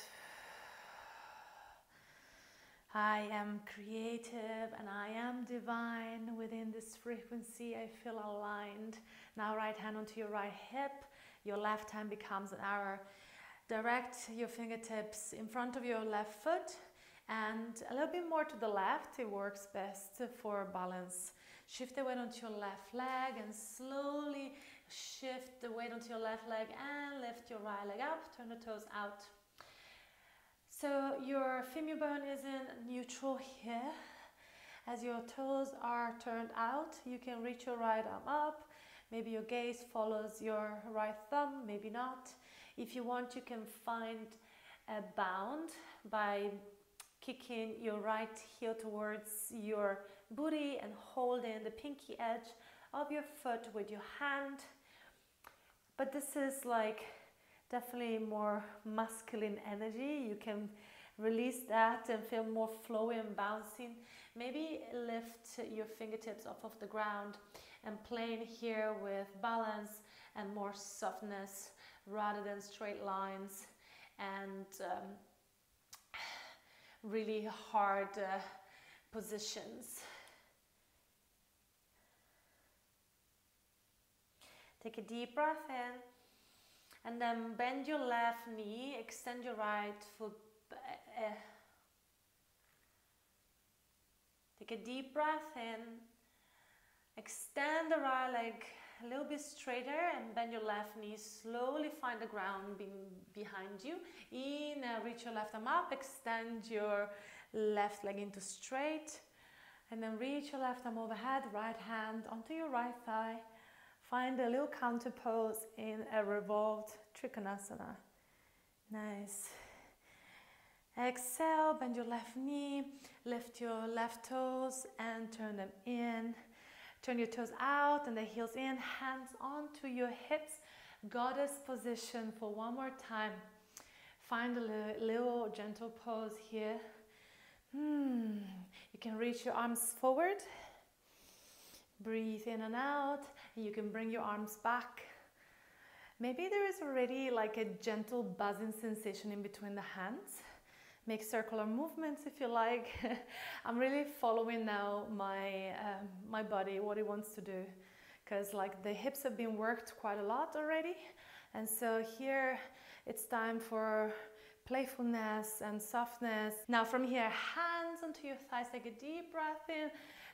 I am creative and I am divine within this frequency. I feel aligned. Now right hand onto your right hip. Your left hand becomes an arrow. Direct your fingertips in front of your left foot and a little bit more to the left. It works best for balance. Shift the weight onto your left leg and slowly shift the weight onto your left leg and lift your right leg up. Turn the toes out. So your femur bone is in neutral here. As your toes are turned out, you can reach your right arm up. Maybe your gaze follows your right thumb, maybe not. If you want, you can find a bound by kicking your right heel towards your booty and holding the pinky edge of your foot with your hand. But this is like definitely more masculine energy. You can release that and feel more flowy and bouncing. Maybe lift your fingertips off of the ground and playing here with balance and more softness rather than straight lines and really hard positions. Take a deep breath in, and then bend your left knee, extend your right foot. Take a deep breath in, extend the right leg a little bit straighter, and bend your left knee. Slowly find the ground behind you. Inhale, reach your left arm up, extend your left leg into straight, and then reach your left arm overhead, right hand onto your right thigh. Find a little counter pose in a revolved Trikonasana. Nice. Exhale, bend your left knee, lift your left toes and turn them in. Turn your toes out and the heels in, hands onto your hips. Goddess position for one more time. Find a little gentle pose here. You can reach your arms forward. Breathe in and out, and you can bring your arms back. Maybe there is already like a gentle buzzing sensation in between the hands. Make circular movements if you like. I'm really following now my body, what it wants to do, because like the hips have been worked quite a lot already, and so here it's time for playfulness and softness. Now from here, hands onto your thighs, take a deep breath in,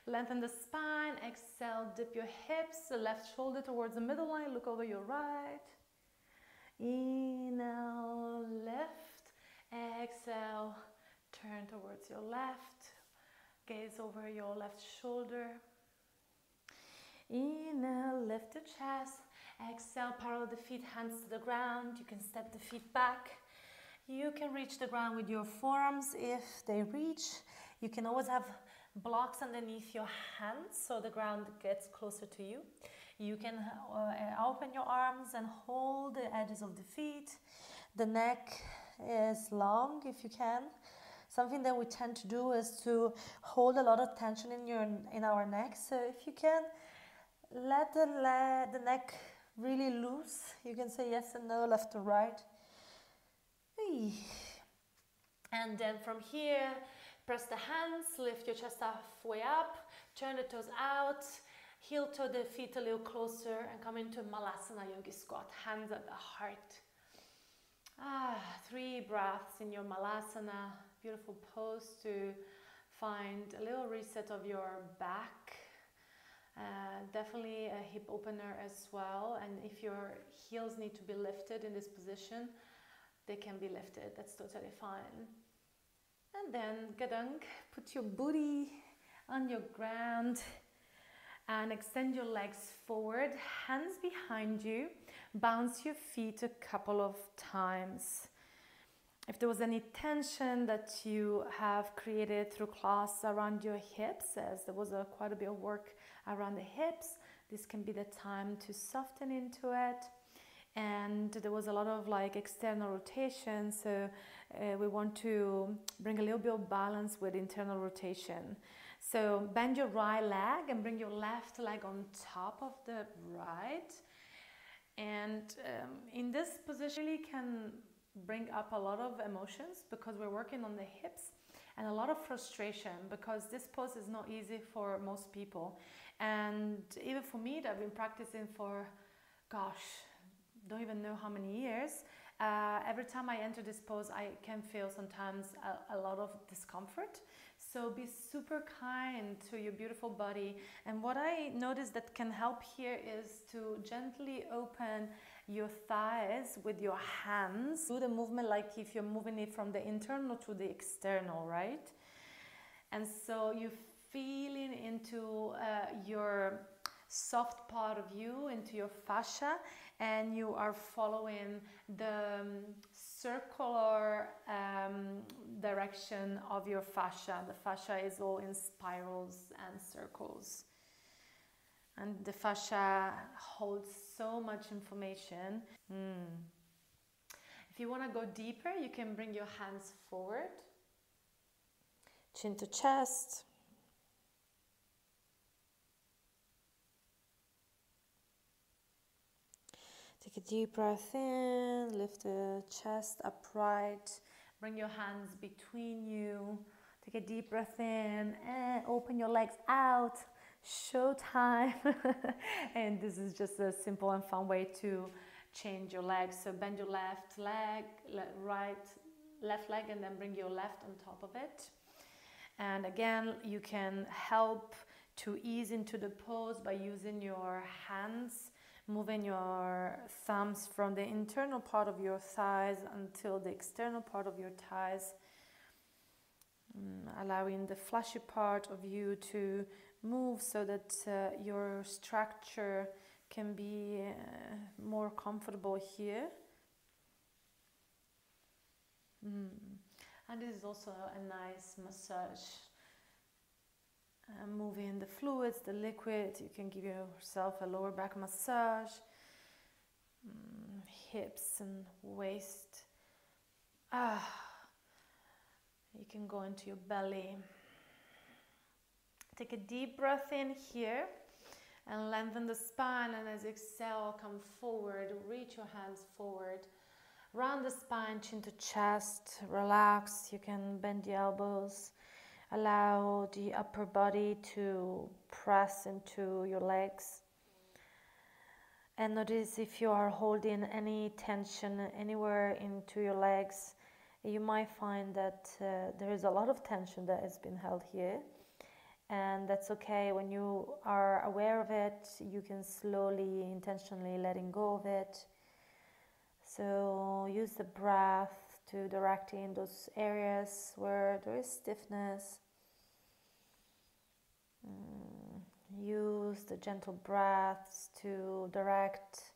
lengthen the spine, exhale, dip your hips, the left shoulder towards the middle line, look over your right. Inhale, lift, exhale, turn towards your left, gaze over your left shoulder. Inhale, lift the chest, exhale, parallel the feet, hands to the ground. You can step the feet back. You can reach the ground with your forearms if they reach. You can always have blocks underneath your hands so the ground gets closer to you. You can open your arms and hold the edges of the feet. The neck is long if you can. Something that we tend to do is to hold a lot of tension in our neck. So if you can let the neck really loose, you can say yes and no, left or right. And then from here, press the hands, lift your chest halfway up, turn the toes out, heel toe the feet a little closer, and come into Malasana Yogi Squat, hands at the heart. 3 breaths in your Malasana, beautiful pose to find a little reset of your back. Definitely a hip opener as well, and if your heels need to be lifted in this position, they can be lifted, that's totally fine. And then Gadang, put your booty on your ground and extend your legs forward, hands behind you, bounce your feet a couple of times. If there was any tension that you have created through class around your hips, as there was quite a bit of work around the hips, this can be the time to soften into it. And there was a lot of like external rotation, so we want to bring a little bit of balance with internal rotation. So bend your right leg and bring your left leg on top of the right, and in this position you can bring up a lot of emotions because we're working on the hips, and a lot of frustration because this pose is not easy for most people, and even for me that I've been practicing for, gosh, don't even know how many years. Every time I enter this pose, I can feel sometimes a lot of discomfort. So be super kind to your beautiful body. And what I noticed that can help here is to gently open your thighs with your hands. Do the movement like if you're moving it from the internal to the external, right? And so you're feeling into your soft part of you, into your fascia, and you are following the circular direction of your fascia. The fascia is all in spirals and circles, and the fascia holds so much information. If you want to go deeper, you can bring your hands forward, chin to chest. Take a deep breath in, lift the chest upright, bring your hands between you. Take a deep breath in and open your legs out. Showtime. And this is just a simple and fun way to change your legs. So bend your left leg, left leg, and then bring your left on top of it. And again, you can help to ease into the pose by using your hands, moving your thumbs from the internal part of your thighs until the external part of your thighs, allowing the fleshy part of you to move so that your structure can be more comfortable here. And this is also a nice massage. Moving the fluids, the liquid, you can give yourself a lower back massage, hips and waist. You can go into your belly. Take a deep breath in here and lengthen the spine, and as you exhale, come forward, reach your hands forward. Round the spine, chin to chest, relax. You can bend the elbows. Allow the upper body to press into your legs. And notice if you are holding any tension anywhere into your legs, you might find that there is a lot of tension that has been held here. And that's okay. When you are aware of it, you can slowly, intentionally letting go of it. So use the breath to direct in those areas where there is stiffness. Use the gentle breaths to direct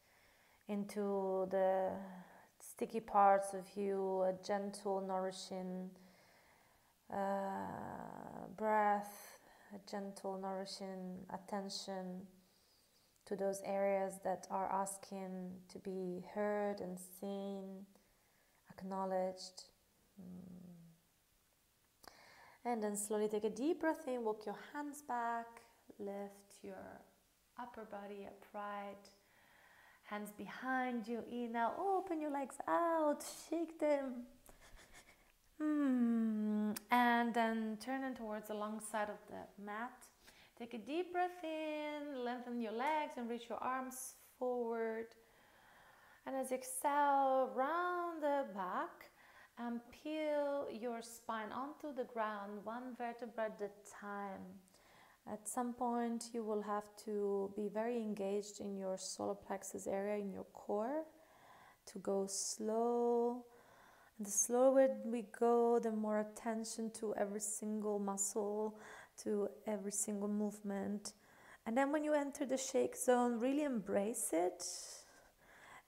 into the sticky parts of you, a gentle, nourishing breath, a gentle, nourishing attention to those areas that are asking to be heard and seen, acknowledged. And then slowly take a deep breath in, walk your hands back, lift your upper body upright, hands behind you, in, now open your legs out, shake them. And then turn them towards the long side of the mat. Take a deep breath in, lengthen your legs and reach your arms forward. And as you exhale, round the back and peel your spine onto the ground, one vertebra at a time. At some point, you will have to be very engaged in your solar plexus area, in your core, to go slow. And the slower we go, the more attention to every single muscle, to every single movement. And then when you enter the shake zone, really embrace it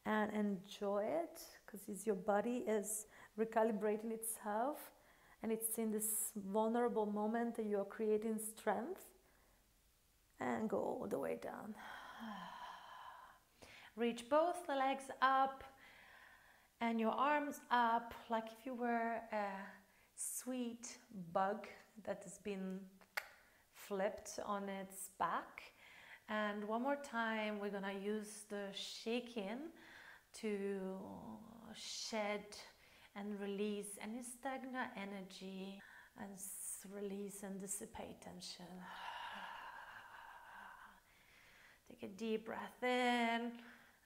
and enjoy it, because your body is recalibrating itself, and it's in this vulnerable moment that you're creating strength. And go all the way down. Reach both the legs up and your arms up, like if you were a sweet bug that has been flipped on its back. And one more time, we're gonna use the shaking to shed and release any stagnant energy and release and dissipate tension. Take a deep breath in,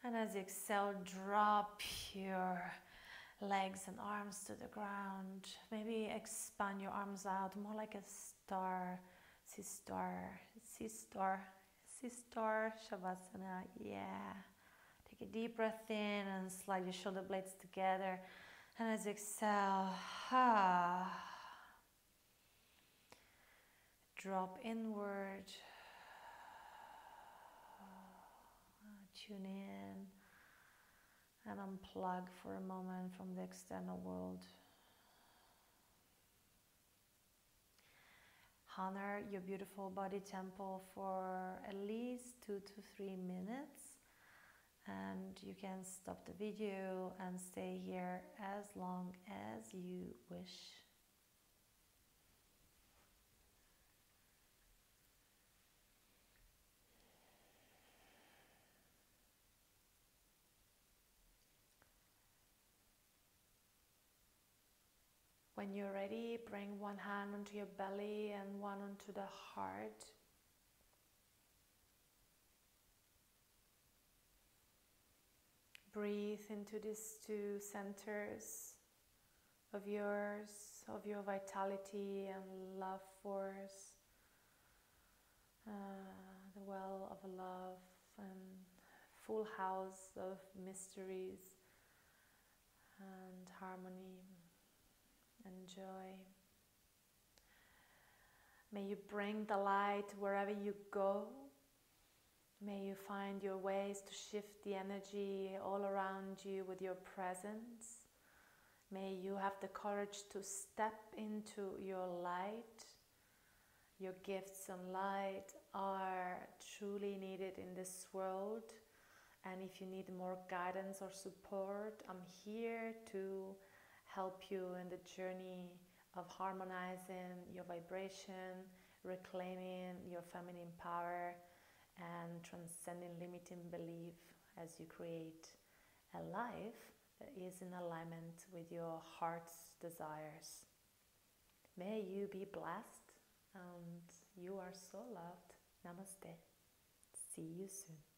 and as you exhale, drop your legs and arms to the ground. Maybe expand your arms out, more like a star, C-star, C-star, C-star, Shavasana, yeah. Take a deep breath in and slide your shoulder blades together. And as you exhale, drop inward. Tune in and unplug for a moment from the external world. Honor your beautiful body tempo for at least 2 to 3 minutes, and you can stop the video and stay here as long as you wish. When you're ready, bring one hand onto your belly and one onto the heart. Breathe into these two centers of yours, of your vitality and love force, the well of love and full house of mysteries and harmony and joy. May you bring the light wherever you go. May you find your ways to shift the energy all around you with your presence. May you have the courage to step into your light. Your gifts and light are truly needed in this world. And if you need more guidance or support, I'm here to help you in the journey of harmonizing your vibration, reclaiming your feminine power, and transcending limiting belief as you create a life that is in alignment with your heart's desires. May you be blessed, and you are so loved. Namaste. See you soon.